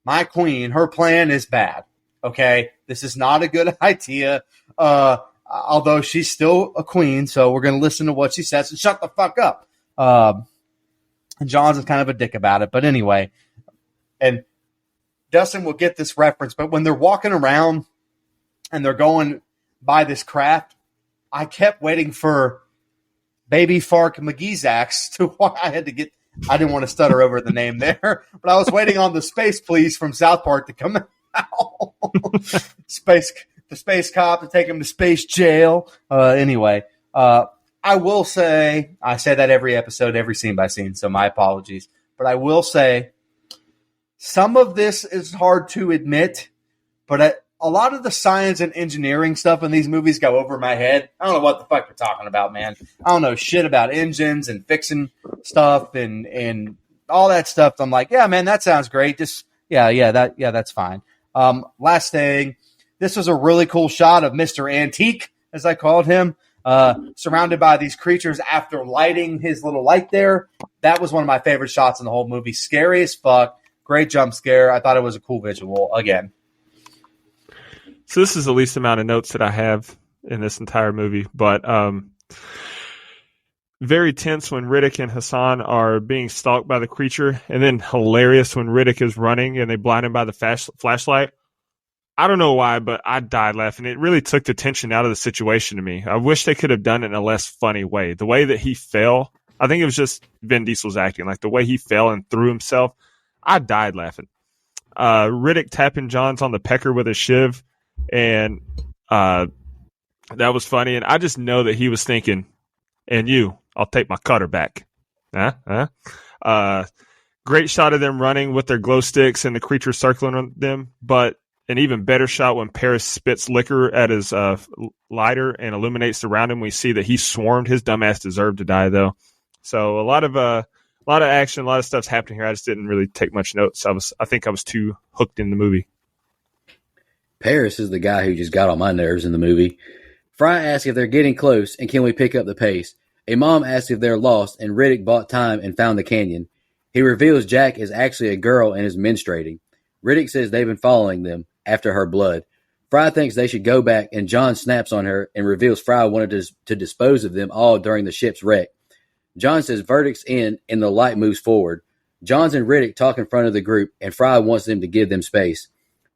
S5: My queen, her plan is bad, okay? This is not a good idea, although she's still a queen, so we're going to listen to what she says and shut the fuck up. And John's is kind of a dick about it, but anyway. And Dustin will get this reference, but when they're walking around and they're going by this craft, I kept waiting for Baby Fark McGeezax to I didn't want to stutter over the name there, but I was waiting on the Space Police from South Park to come out. The space cop to take him to space jail. Anyway, I will say, I say that every episode, every scene by scene, so my apologies. But I will say, some of this is hard to admit, but a lot of the science and engineering stuff in these movies go over my head. I don't know what the fuck you're talking about, man. I don't know shit about engines and fixing stuff and all that stuff. I'm like, yeah, man, that sounds great. Just that's fine. Last thing, this was a really cool shot of Mr. Antique, as I called him. Surrounded by these creatures after lighting his little light there. That was one of my favorite shots in the whole movie. Scary as fuck. Great jump scare. I thought it was a cool visual again.
S6: So this is the least amount of notes that I have in this entire movie, but very tense when Riddick and Hassan are being stalked by the creature, and then hilarious when Riddick is running and they blind him by the flashlight. I don't know why, but I died laughing. It really took the tension out of the situation to me. I wish they could have done it in a less funny way. The way that he fell, I think it was just Vin Diesel's acting. Like the way he fell and threw himself, I died laughing. Riddick tapping Johns on the pecker with a shiv, and that was funny. And I just know that he was thinking, and I'll take my cutter back. Great shot of them running with their glow sticks and the creature circling them, but an even better shot when Paris spits liquor at his lighter and illuminates around him. We see that he swarmed. His dumbass deserved to die, though. So a lot of action, a lot of stuff's happening here. I just didn't really take much notes. I think I was too hooked in the movie.
S3: Paris is the guy who just got on my nerves in the movie. Fry asks if they're getting close and can we pick up the pace. Imam asks if they're lost, and Riddick bought time and found the canyon. He reveals Jack is actually a girl and is menstruating. Riddick says they've been following them after her blood. Fry thinks they should go back, and John snaps on her and reveals Fry wanted to dispose of them all during the ship's wreck. John says verdict's in, and the light moves forward. Johns and Riddick talk in front of the group, and Fry wants them to give them space.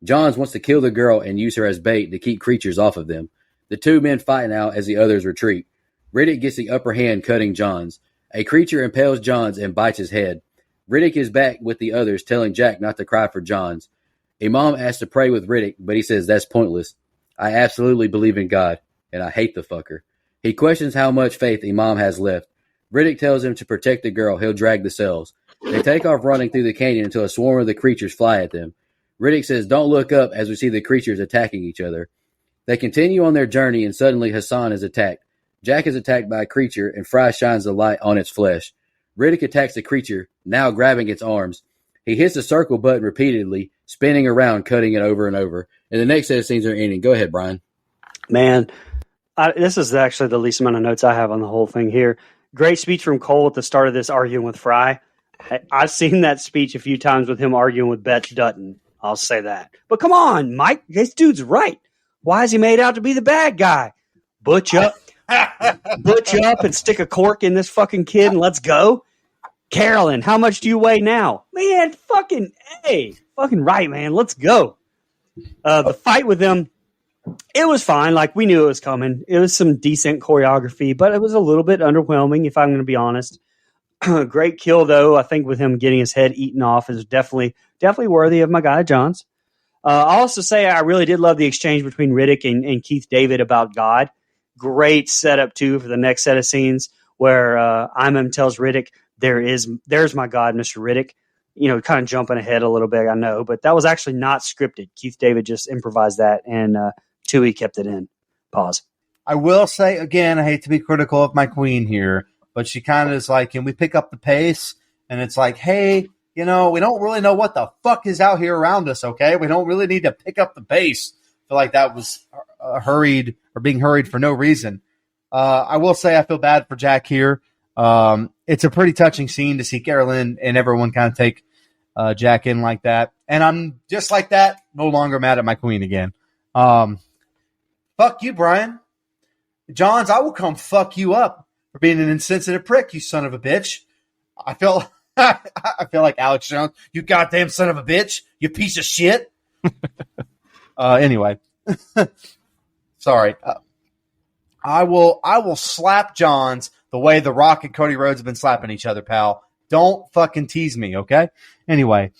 S3: Johns wants to kill the girl and use her as bait to keep creatures off of them. The two men fight now as the others retreat. Riddick gets the upper hand, cutting Johns. A creature impales Johns and bites his head. Riddick is back with the others, telling Jack not to cry for Johns. Imam asks to pray with Riddick, but he says that's pointless. I absolutely believe in God, and I hate the fucker. He questions how much faith Imam has left. Riddick tells him to protect the girl. He'll drag the cells. They take off running through the canyon until a swarm of the creatures fly at them. Riddick says don't look up as we see the creatures attacking each other. They continue on their journey, and suddenly Hassan is attacked. Jack is attacked by a creature, and Fry shines the light on its flesh. Riddick attacks the creature, now grabbing its arms. He hits the circle button repeatedly, spinning around, cutting it over and over. And the next set of scenes are ending. Go ahead, Brian.
S4: Man, this is actually the least amount of notes I have on the whole thing here. Great speech from Cole at the start of this arguing with Fry. I've seen that speech a few times with him arguing with Beth Dutton. I'll say that. But come on, Mike. This dude's right. Why is he made out to be the bad guy? Butch up and stick a cork in this fucking kid and let's go. Carolyn, how much do you weigh now? Man, fucking right, man. Let's go. The fight with them, it was fine. Like, we knew it was coming. It was some decent choreography, but it was a little bit underwhelming, if I'm going to be honest. Great kill, though. I think with him getting his head eaten off is definitely worthy of my guy, Johns. I'll also say I really did love the exchange between Riddick and Keith David about God. Great setup, too, for the next set of scenes where Imam tells Riddick, there's my God, Mr. Riddick. You know, kind of jumping ahead a little bit, I know, but that was actually not scripted. Keith David just improvised that, and Tui kept it in. Pause.
S5: I will say, again, I hate to be critical of my queen here, but she kind of is like, can we pick up the pace? And it's like, hey, you know, we don't really know what the fuck is out here around us, okay? We don't really need to pick up the pace. I feel like that was hurried or being hurried for no reason. I will say I feel bad for Jack here. It's a pretty touching scene to see Carolyn and everyone kind of take Jack in like that. And I'm just like that, no longer mad at my queen again. Fuck you, Brian. Johns, I will come fuck you up for being an insensitive prick, you son of a bitch. I feel like Alex Jones, you goddamn son of a bitch, you piece of shit. Anyway, sorry. I will slap Johns the way The Rock and Cody Rhodes have been slapping each other, pal. Don't fucking tease me, okay? Anyway,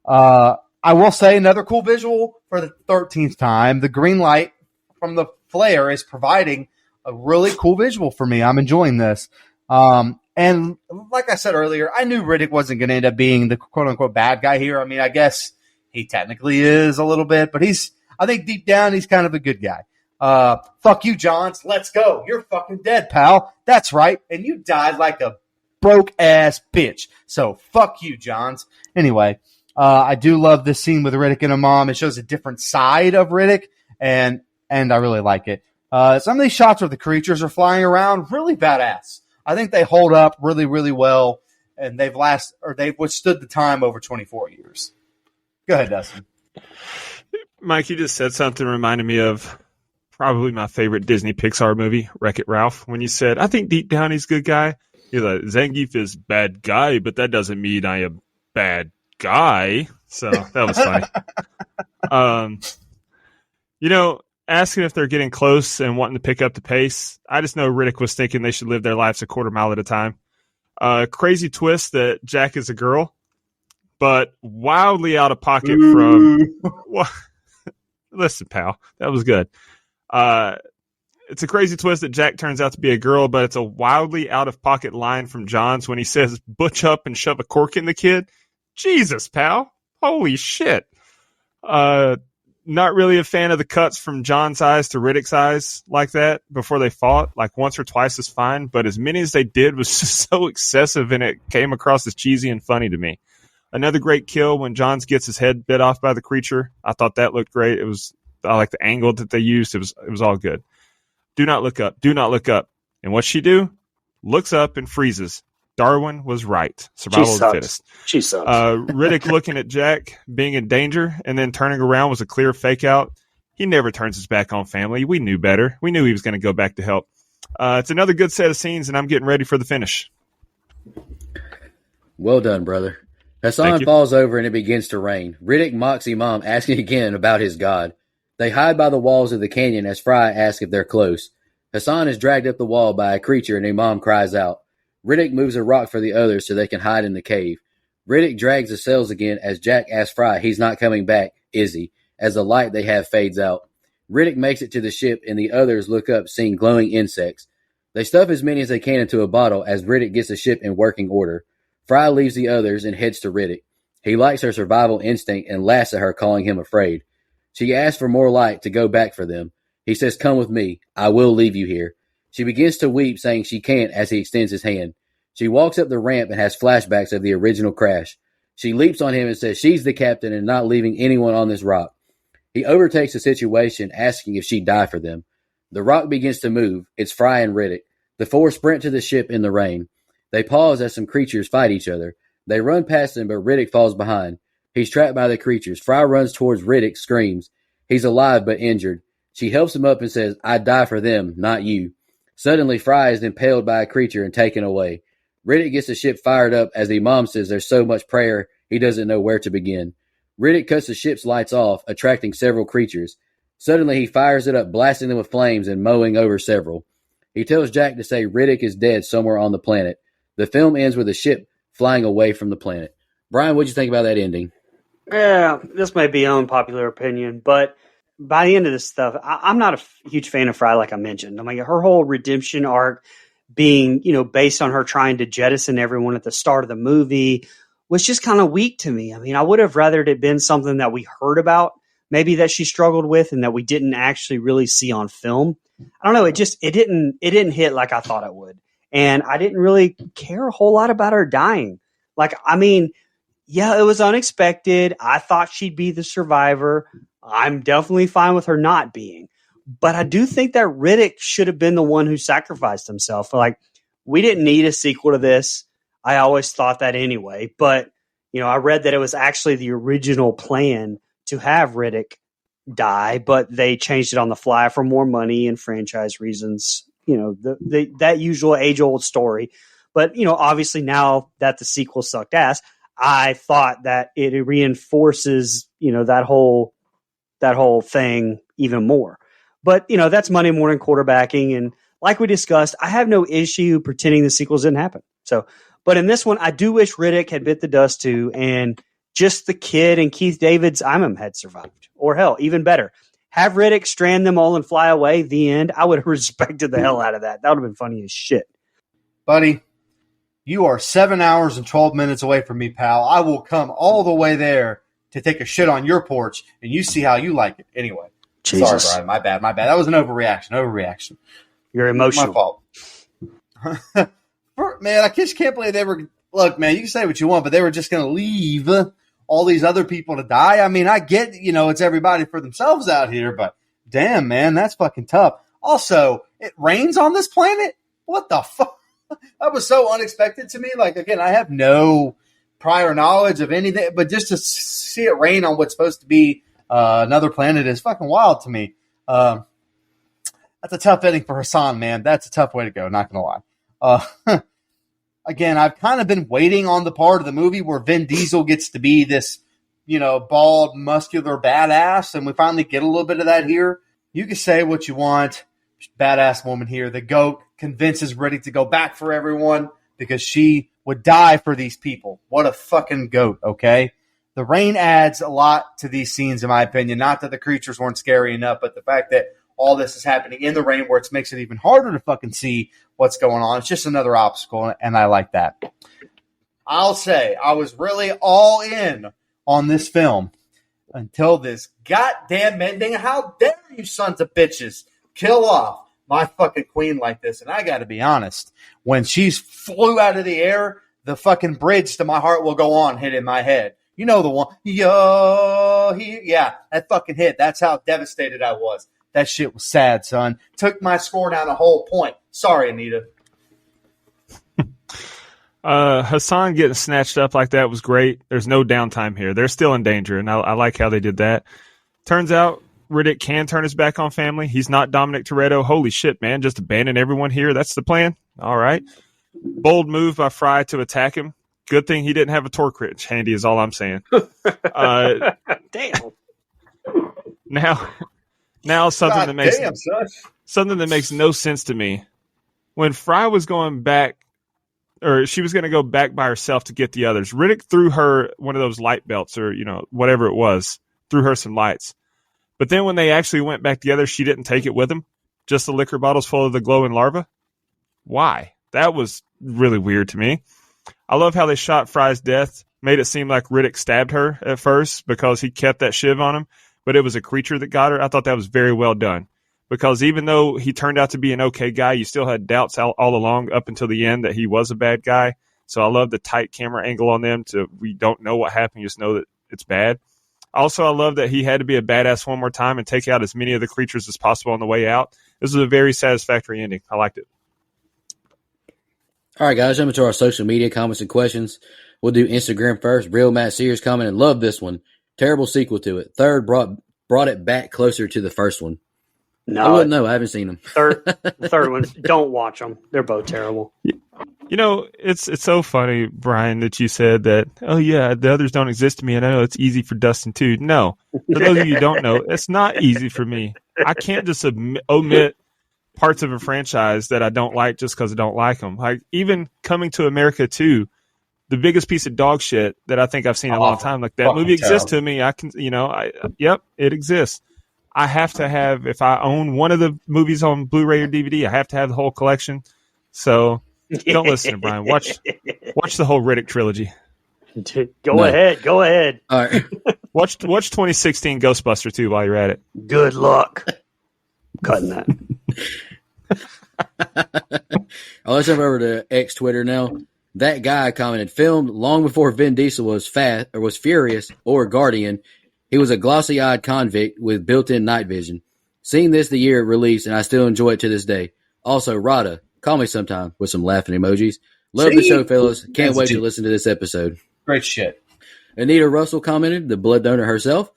S5: I will say another cool visual for the 13th time. The green light from the flare is providing a really cool visual for me. I'm enjoying this. And like I said earlier, I knew Riddick wasn't going to end up being the quote-unquote bad guy here. I mean, I guess he technically is a little bit, but I think deep down he's kind of a good guy. Fuck you, Johns. Let's go. You're fucking dead, pal. That's right. And you died like a broke-ass bitch. So fuck you, Johns. Anyway, I do love this scene with Riddick and a mom. It shows a different side of Riddick, and I really like it. Some of these shots where the creatures are flying around, really badass. I think they hold up really, really well, and they've withstood the time over 24 years. Go ahead, Dustin.
S6: Mike, you just said something reminded me of probably my favorite Disney Pixar movie, Wreck-It Ralph, when you said, I think deep down he's a good guy. You're like, Zangief is bad guy, but that doesn't mean I am bad guy. So that was funny. You know, asking if they're getting close and wanting to pick up the pace, I just know Riddick was thinking they should live their lives a quarter mile at a time. Crazy twist that Jack is a girl, but wildly out of pocket from... Listen, pal, that was good. It's a crazy twist that Jack turns out to be a girl, but it's a wildly out-of-pocket line from Johns when he says, butch up and shove a cork in the kid. Jesus, pal. Holy shit. Not really a fan of the cuts from John's eyes to Riddick's eyes like that before they fought. Like, once or twice is fine, but as many as they did was just so excessive, and it came across as cheesy and funny to me. Another great kill when Johns gets his head bit off by the creature. I thought that looked great. I like the angle that they used. It was all good. Do not look up. Do not look up. And what's she do? Looks up and freezes. Darwin was right. Survival of the fittest.
S4: She sucks.
S6: Riddick looking at Jack being in danger and then turning around was a clear fake out. He never turns his back on family. We knew better. We knew he was going to go back to help. It's another good set of scenes, and I'm getting ready for the finish.
S3: Well done, brother. Hassan falls over and it begins to rain. Riddick mocks Imam, asking again about his god. They hide by the walls of the canyon as Fry asks if they're close. Hassan is dragged up the wall by a creature and Imam cries out. Riddick moves a rock for the others so they can hide in the cave. Riddick drags the cells again as Jack asks Fry he's not coming back, is he? As the light they have fades out. Riddick makes it to the ship and the others look up seeing glowing insects. They stuff as many as they can into a bottle as Riddick gets the ship in working order. Fry leaves the others and heads to Riddick. He likes her survival instinct and laughs at her, calling him afraid. She asks for more light to go back for them. He says, come with me. I will leave you here. She begins to weep, saying she can't as he extends his hand. She walks up the ramp and has flashbacks of the original crash. She leaps on him and says she's the captain and not leaving anyone on this rock. He overtakes the situation, asking if she'd die for them. The rock begins to move. It's Fry and Riddick. The four sprint to the ship in the rain. They pause as some creatures fight each other. They run past him, but Riddick falls behind. He's trapped by the creatures. Fry runs towards Riddick, screams. He's alive but injured. She helps him up and says, "I'd die for them, not you." Suddenly, Fry is impaled by a creature and taken away. Riddick gets the ship fired up as the Imam says there's so much prayer he doesn't know where to begin. Riddick cuts the ship's lights off, attracting several creatures. Suddenly, he fires it up, blasting them with flames and mowing over several. He tells Jack to say Riddick is dead somewhere on the planet. The film ends with the ship flying away from the planet. Brian, what'd you think about that ending?
S4: Yeah, this may be unpopular opinion, but by the end of this stuff, I'm not a huge fan of Fry, like I mentioned. I mean, her whole redemption arc being, based on her trying to jettison everyone at the start of the movie was just kind of weak to me. I mean, I would have rathered it been something that we heard about, maybe that she struggled with and that we didn't actually really see on film. I don't know. It didn't hit like I thought it would. And I didn't really care a whole lot about her dying. Like, I mean, yeah, it was unexpected. I thought she'd be the survivor. I'm definitely fine with her not being. But I do think that Riddick should have been the one who sacrificed himself. Like, we didn't need a sequel to this. I always thought that anyway. But, I read that it was actually the original plan to have Riddick die, but they changed it on the fly for more money and franchise reasons. That usual age-old story. But, obviously now that the sequel sucked ass, I thought that it reinforces, that whole thing even more. But, that's Monday morning quarterbacking. And like we discussed, I have no issue pretending the sequels didn't happen. So, but in this one, I do wish Riddick had bit the dust too. And just the kid and Keith David's Imam had survived. Or hell, even better, have Riddick strand them all and fly away. The end. I would have respected the hell out of that. That would have been funny as shit.
S5: Buddy, you are 7 hours and 12 minutes away from me, pal. I will come all the way there to take a shit on your porch, and you see how you like it. Anyway.
S4: Jesus.
S5: Sorry, Brian. My bad. That was an overreaction.
S4: You're emotional.
S5: My fault. Man, I just can't believe they were – look, man, you can say what you want, but they were just going to leave all these other people to die. I mean, I get, it's everybody for themselves out here, but damn, man, that's fucking tough. Also, it rains on this planet? What the fuck? That was so unexpected to me. Like, again, I have no prior knowledge of anything, but just to see it rain on what's supposed to be another planet is fucking wild to me. That's a tough ending for Hassan, man. That's a tough way to go, not going to lie. Again, I've kind of been waiting on the part of the movie where Vin Diesel gets to be this, bald, muscular badass, and we finally get a little bit of that here. You can say what you want. Badass woman here. The GOAT convinces Riddick to go back for everyone because she would die for these people. What a fucking GOAT, okay? The rain adds a lot to these scenes, in my opinion. Not that the creatures weren't scary enough, but the fact that all this is happening in the rain where it makes it even harder to fucking see what's going on. It's just another obstacle, and I like that. I'll say I was really all in on this film until this goddamn ending. How dare you sons of bitches kill off my fucking queen like this? And I got to be honest, when she's flew out of the air, the fucking bridge to My Heart Will Go On hit in my head. You know the one. Yeah, that fucking hit. That's how devastated I was. That shit was sad, son. Took my score down a whole point. Sorry, Anita.
S6: Hassan getting snatched up like that was great. There's no downtime here. They're still in danger, and I like how they did that. Turns out Riddick can turn his back on family. He's not Dominic Toretto. Holy shit, man. Just abandon everyone here. That's the plan. All right. Bold move by Fry to attack him. Good thing he didn't have a torque wrench handy is all I'm saying.
S4: Damn.
S6: Now something
S5: God
S6: that makes no sense to me. When Fry was going back, or she was going to go back by herself to get the others, Riddick threw her one of those light belts or, whatever it was, threw her some lights. But then when they actually went back together, she didn't take it with them. Just the liquor bottles full of the glowing larva. Why? That was really weird to me. I love how they shot Fry's death. Made it seem like Riddick stabbed her at first because he kept that shiv on him. But it was a creature that got her. I thought that was very well done. Because even though he turned out to be an okay guy, you still had doubts all along up until the end that he was a bad guy. So I love the tight camera angle on them. We don't know what happened, just know that it's bad. Also, I love that he had to be a badass one more time and take out as many of the creatures as possible on the way out. This was a very satisfactory ending. I liked it.
S3: All right, guys, jumping to our social media comments and questions. We'll do Instagram first. Real Matt Sears commented, love this one. Terrible sequel to it. Third brought it back closer to the first one.
S4: No,
S3: I wouldn't know. I haven't seen them.
S4: the third one. Don't watch them. They're both terrible.
S6: You know, it's so funny, Brian, that you said that, oh, yeah, the others don't exist to me, and I know it's easy for Dustin, too. No. For those of you who don't know, it's not easy for me. I can't just omit parts of a franchise that I don't like just because I don't like them. Like, even Coming to America 2, the biggest piece of dog shit that I think I've seen in a long time. Like, that movie exists to me. I can, yep, it exists. I have to have, if I own one of the movies on Blu-ray or DVD, I have to have the whole collection. So don't listen to Brian. Watch the whole Riddick trilogy.
S4: Go ahead.
S3: All right.
S6: Watch 2016 Ghostbuster 2 while you're at it.
S4: Good luck. Cutting that.
S3: Let's jump over to X Twitter now. That guy commented, filmed long before Vin Diesel was furious or Guardian. He was a glossy-eyed convict with built-in night vision. Seen this the year it released, and I still enjoy it to this day. Also, Rada, call me sometime with some laughing emojis. Love the show, fellas. Can't wait to listen to this episode.
S5: Great shit.
S3: Anita Russell commented, the blood donor herself.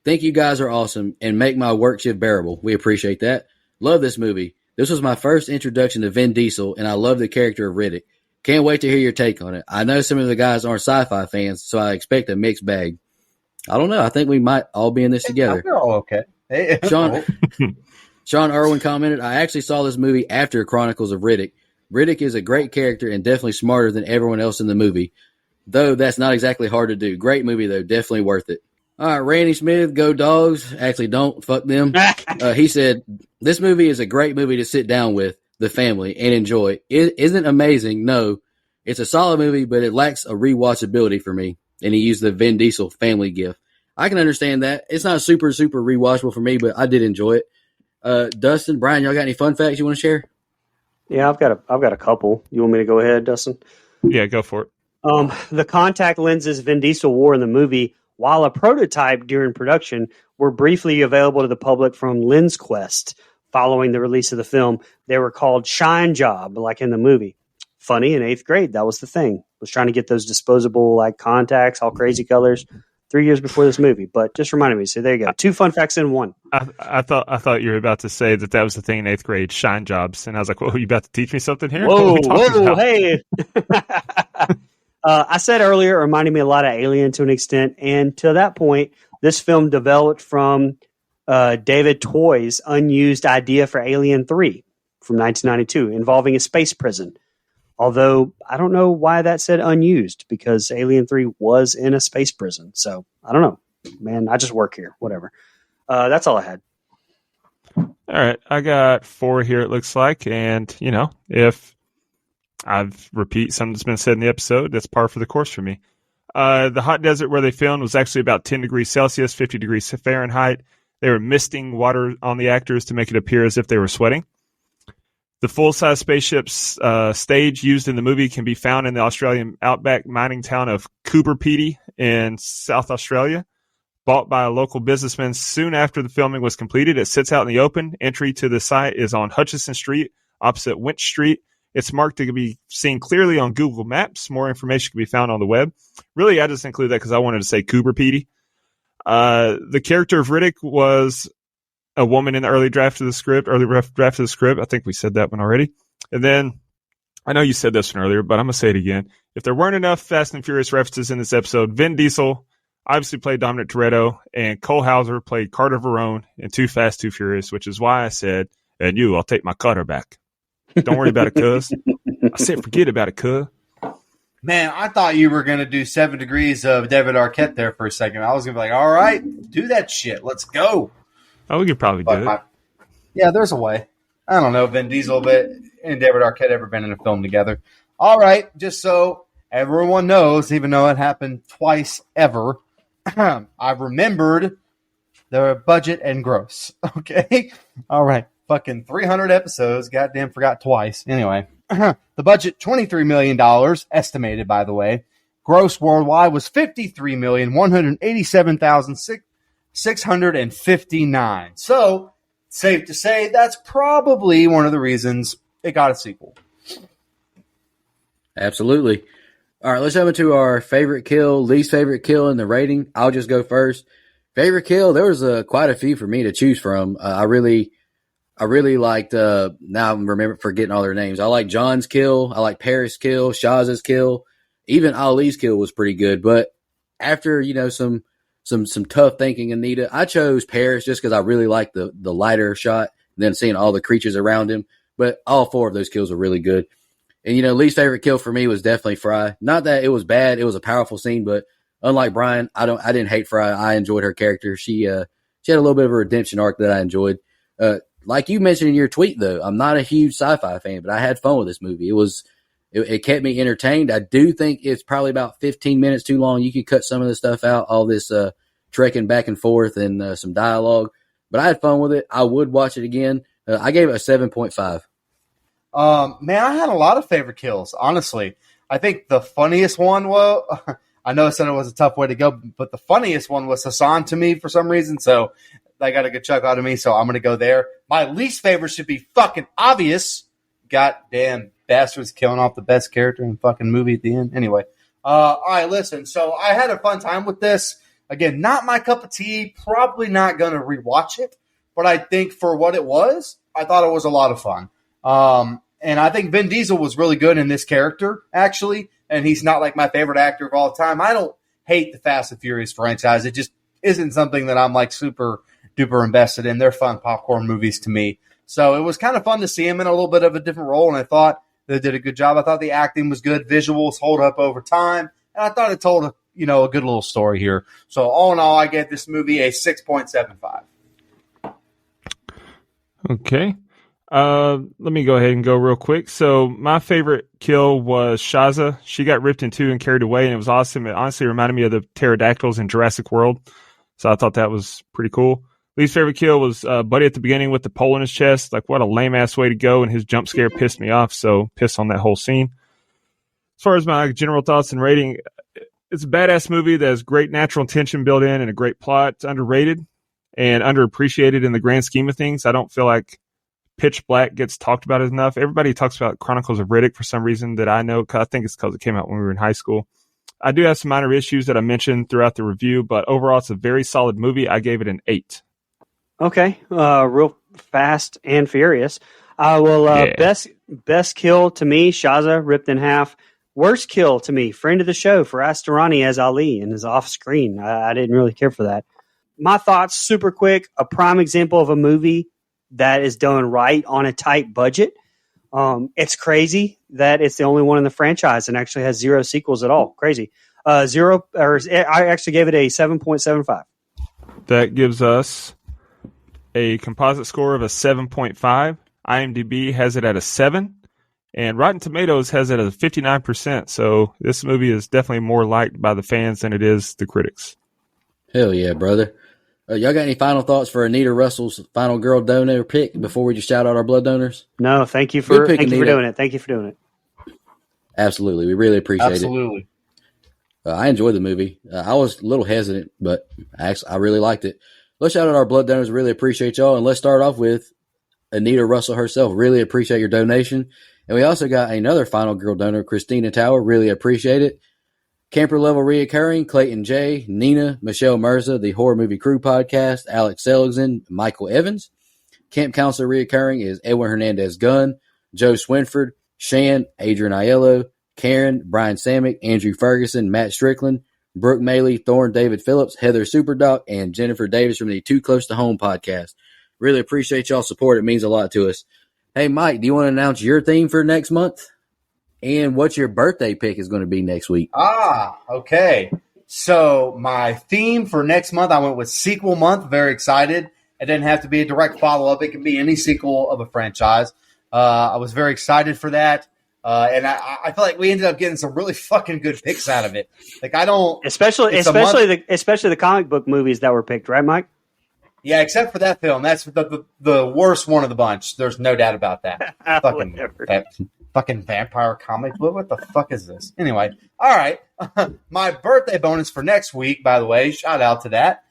S3: Think you guys are awesome and make my work shift bearable. We appreciate that. Love this movie. This was my first introduction to Vin Diesel, and I love the character of Riddick. Can't wait to hear your take on it. I know some of the guys aren't sci-fi fans, so I expect a mixed bag. I don't know. I think we might all be in this together.
S5: We're all okay. Hey.
S3: Sean Irwin commented, I actually saw this movie after Chronicles of Riddick. Riddick is a great character and definitely smarter than everyone else in the movie. Though that's not exactly hard to do. Great movie, though. Definitely worth it. All right, Randy Smith, go Dogs. Actually, don't. Fuck them. He said, this movie is a great movie to sit down with the family and enjoy. It isn't amazing. No, it's a solid movie, but it lacks a rewatchability for me. And he used the Vin Diesel family gift. I can understand that. It's not super rewatchable for me, but I did enjoy it. Dustin, Brian, y'all got any fun facts you want to share?
S4: Yeah, I've got a couple. You want me to go ahead, Dustin?
S6: Yeah, go for it.
S4: The contact lenses Vin Diesel wore in the movie, while a prototype during production, were briefly available to the public from LensQuest following the release of the film. They were called Shine Job, like in the movie. Funny, in 8th grade, that was the thing. Was trying to get those disposable like contacts, all crazy colors, 3 years before this movie. But just reminded me. So there you go. 2 fun facts in one.
S6: I thought you were about to say that was the thing in 8th grade, shine jobs, and I was like, "Whoa, you about to teach me something here?"
S4: Whoa, hey! I said earlier, it reminded me a lot of Alien to an extent, and to that point, this film developed from David Toy's unused idea for Alien 3 from 1992, involving a space prison. Although, I don't know why that said unused, because Alien 3 was in a space prison. So, I don't know. Man, I just work here. Whatever. That's all I had.
S6: All right. I got 4 here, it looks like. And, if I've repeat something that's been said in the episode, that's par for the course for me. The hot desert where they filmed was actually about 10 degrees Celsius, 50 degrees Fahrenheit. They were misting water on the actors to make it appear as if they were sweating. The full-size spaceship's stage used in the movie can be found in the Australian outback mining town of Coober Pedy in South Australia. Bought by a local businessman soon after the filming was completed, it sits out in the open. Entry to the site is on Hutchison Street, opposite Winch Street. It's marked to be seen clearly on Google Maps. More information can be found on the web. Really, I just include that because I wanted to say Coober Pedy. The character of Riddick was a woman in the early draft of the script. I think we said that one already. And then, I know you said this one earlier, but I'm going to say it again. If there weren't enough Fast and Furious references in this episode, Vin Diesel obviously played Dominic Toretto, and Cole Hauser played Carter Verone in Too Fast, Too Furious, which is why I said, and I'll take my cutter back. Don't worry about it, cuz. I said, forget about it, cuz.
S5: Man, I thought you were going to do 7 degrees of David Arquette there for a second. I was going to be like, all right, do that shit. Let's go.
S6: Oh, we could probably do it.
S5: Yeah, there's a way. I don't know, Vin Diesel and David Arquette ever been in a film together. All right, just so everyone knows, even though it happened twice ever, I remembered the budget and gross. Okay? All right. Fucking 300 episodes. Goddamn forgot twice. Anyway, the budget, $23 million, estimated, by the way. Gross worldwide was $53,187,659. So, safe to say, that's probably one of the reasons it got a sequel.
S3: Absolutely. All right, let's jump into our favorite kill, least favorite kill, and the rating. I'll just go first. Favorite kill, there was quite a few for me to choose from. I really liked, now I'm forgetting all their names. I like John's kill. I like Paris' kill, Shaz's kill. Even Ali's kill was pretty good. But after, some tough thinking, Anita, I chose Paris just because I really liked the lighter shot and then seeing all the creatures around him. But all 4 of those kills were really good. And, least favorite kill for me was definitely Fry. Not that it was bad. It was a powerful scene, but unlike Brian, I didn't hate Fry. I enjoyed her character. She had a little bit of a redemption arc that I enjoyed. Like you mentioned in your tweet, though, I'm not a huge sci-fi fan, but I had fun with this movie. It kept me entertained. I do think it's probably about 15 minutes too long. You could cut some of the stuff out, all this trekking back and forth and some dialogue. But I had fun with it. I would watch it again. I gave it a 7.5.
S5: Man, I had a lot of favorite kills, honestly. I think the funniest one I know I said it was a tough way to go, but the funniest one was Hassan to me for some reason, so that got a good chuck out of me, so I'm going to go there. My least favorite should be fucking obvious. Goddamn bastards killing off the best character in the fucking movie at the end. Anyway, all right, listen, so I had a fun time with this. Again, not my cup of tea, probably not going to rewatch it, but I think for what it was, I thought it was a lot of fun. And I think Vin Diesel was really good in this character, actually, and he's not like my favorite actor of all time. I don't hate the Fast and Furious franchise. It just isn't something that I'm like super duper invested in. They're fun popcorn movies to me. So it was kind of fun to see him in a little bit of a different role, and I thought they did a good job. I thought the acting was good. Visuals hold up over time, and I thought it told a good little story here. So all in all, I get this movie a 6.75.
S6: Okay. Let me go ahead and go real quick. So my favorite kill was Shaza. She got ripped in two and carried away, and it was awesome. It honestly reminded me of the pterodactyls in Jurassic World. So I thought that was pretty cool. Least favorite kill was Buddy at the beginning with the pole in his chest. Like, what a lame-ass way to go, and his jump scare pissed me off, so pissed on that whole scene. As far as my general thoughts and rating, it's a badass movie that has great natural tension built in and a great plot. It's underrated and underappreciated in the grand scheme of things. I don't feel like Pitch Black gets talked about enough. Everybody talks about Chronicles of Riddick for some reason that I know. I think it's because it came out when we were in high school. I do have some minor issues that I mentioned throughout the review, but overall it's a very solid movie. I gave it an 8.
S4: Okay, real fast and furious. I will best kill to me, Shaza ripped in half. Worst kill to me, friend of the show, for Astarani as Ali and is off screen. I didn't really care for that. My thoughts, super quick. A prime example of a movie that is done right on a tight budget. It's crazy that it's the only one in the franchise and actually has 0 sequels at all. Crazy. I actually gave it a 7.75.
S6: That gives us a composite score of a 7.5. IMDb has it at a 7. And Rotten Tomatoes has it at a 59%. So this movie is definitely more liked by the fans than it is the critics.
S3: Hell yeah, brother. Y'all got any final thoughts for Anita Russell's final girl donor pick before we just shout out our blood donors?
S4: No, thank you for doing it. Thank you for doing it.
S3: Absolutely. We really appreciate it.
S5: Absolutely.
S3: I enjoyed the movie. I was a little hesitant, but I really liked it. Let's shout out our blood donors. Really appreciate y'all. And let's start off with Anita Russell herself. Really appreciate your donation. And we also got another final girl donor, Christina Tower. Really appreciate it. Camper Level Reoccurring, Clayton J, Nina, Michelle Mirza, the Horror Movie Crew Podcast, Alex Seligson, Michael Evans. Camp Counselor Reoccurring is Edwin Hernandez Gunn, Joe Swinford, Shan, Adrian Aiello, Karen, Brian Samick, Andrew Ferguson, Matt Strickland, Brooke Maley, Thorne David Phillips, Heather Superdoc, and Jennifer Davis from the Too Close to Home podcast. Really appreciate y'all's support. It means a lot to us. Hey, Mike, do you want to announce your theme for next month? And what your birthday pick is going to be next week?
S5: Okay. So my theme for next month, I went with sequel month. Very excited. It didn't have to be a direct follow-up. It can be any sequel of a franchise. I was very excited for that. And I feel like we ended up getting some really fucking good picks out of it. Like, I don't...
S4: Especially the comic book movies that were picked, right, Mike?
S5: Yeah, except for that film. That's the worst one of the bunch. There's no doubt about that. Fucking vampire comic book. What the fuck is this? Anyway, all right. My birthday bonus for next week, by the way, shout out to that.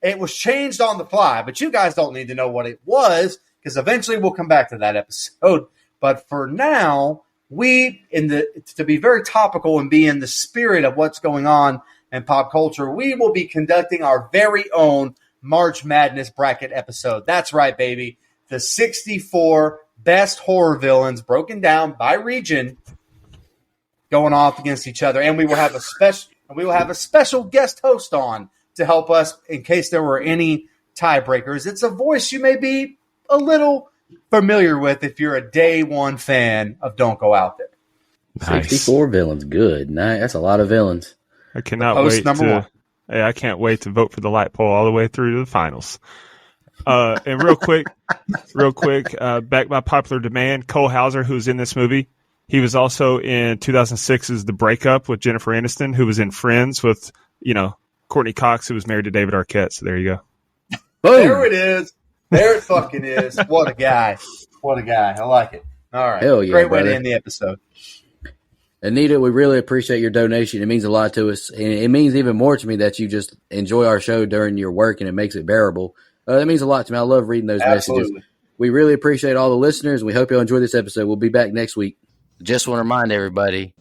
S5: It was changed on the fly, but you guys don't need to know what it was because eventually we'll come back to that episode. But for now, to be very topical and be in the spirit of what's going on in pop culture, we will be conducting our very own March Madness bracket episode. That's right, baby. The 64 best horror villains broken down by region going off against each other. And we will have a special guest host on to help us in case there were any tiebreakers. It's a voice you may be a little familiar with if you're a day one fan of Don't Go Out There.
S6: Nice.
S3: 64 villains. Good. Nice. That's a lot of villains.
S6: I cannot
S5: Post
S6: wait
S5: number one.
S6: Hey, I can't wait to vote for the light poll all the way through to the finals. And real quick, back by popular demand, Cole Hauser, who's in this movie, he was also in 2006's The Breakup with Jennifer Aniston, who was in Friends with, Courtney Cox, who was married to David Arquette. So there you go.
S3: Boom.
S5: There it is. There it fucking is. What a guy. What a guy. I like it. All right.
S3: Hell yeah,
S5: Great way
S3: brother.
S5: to end the episode.
S3: Anita, we really appreciate your donation. It means a lot to us. And it means even more to me that you just enjoy our show during your work and it makes it bearable. That means a lot to me. I love reading those messages. We really appreciate all the listeners. We hope you'll enjoy this episode. We'll be back next week. Just want to remind everybody,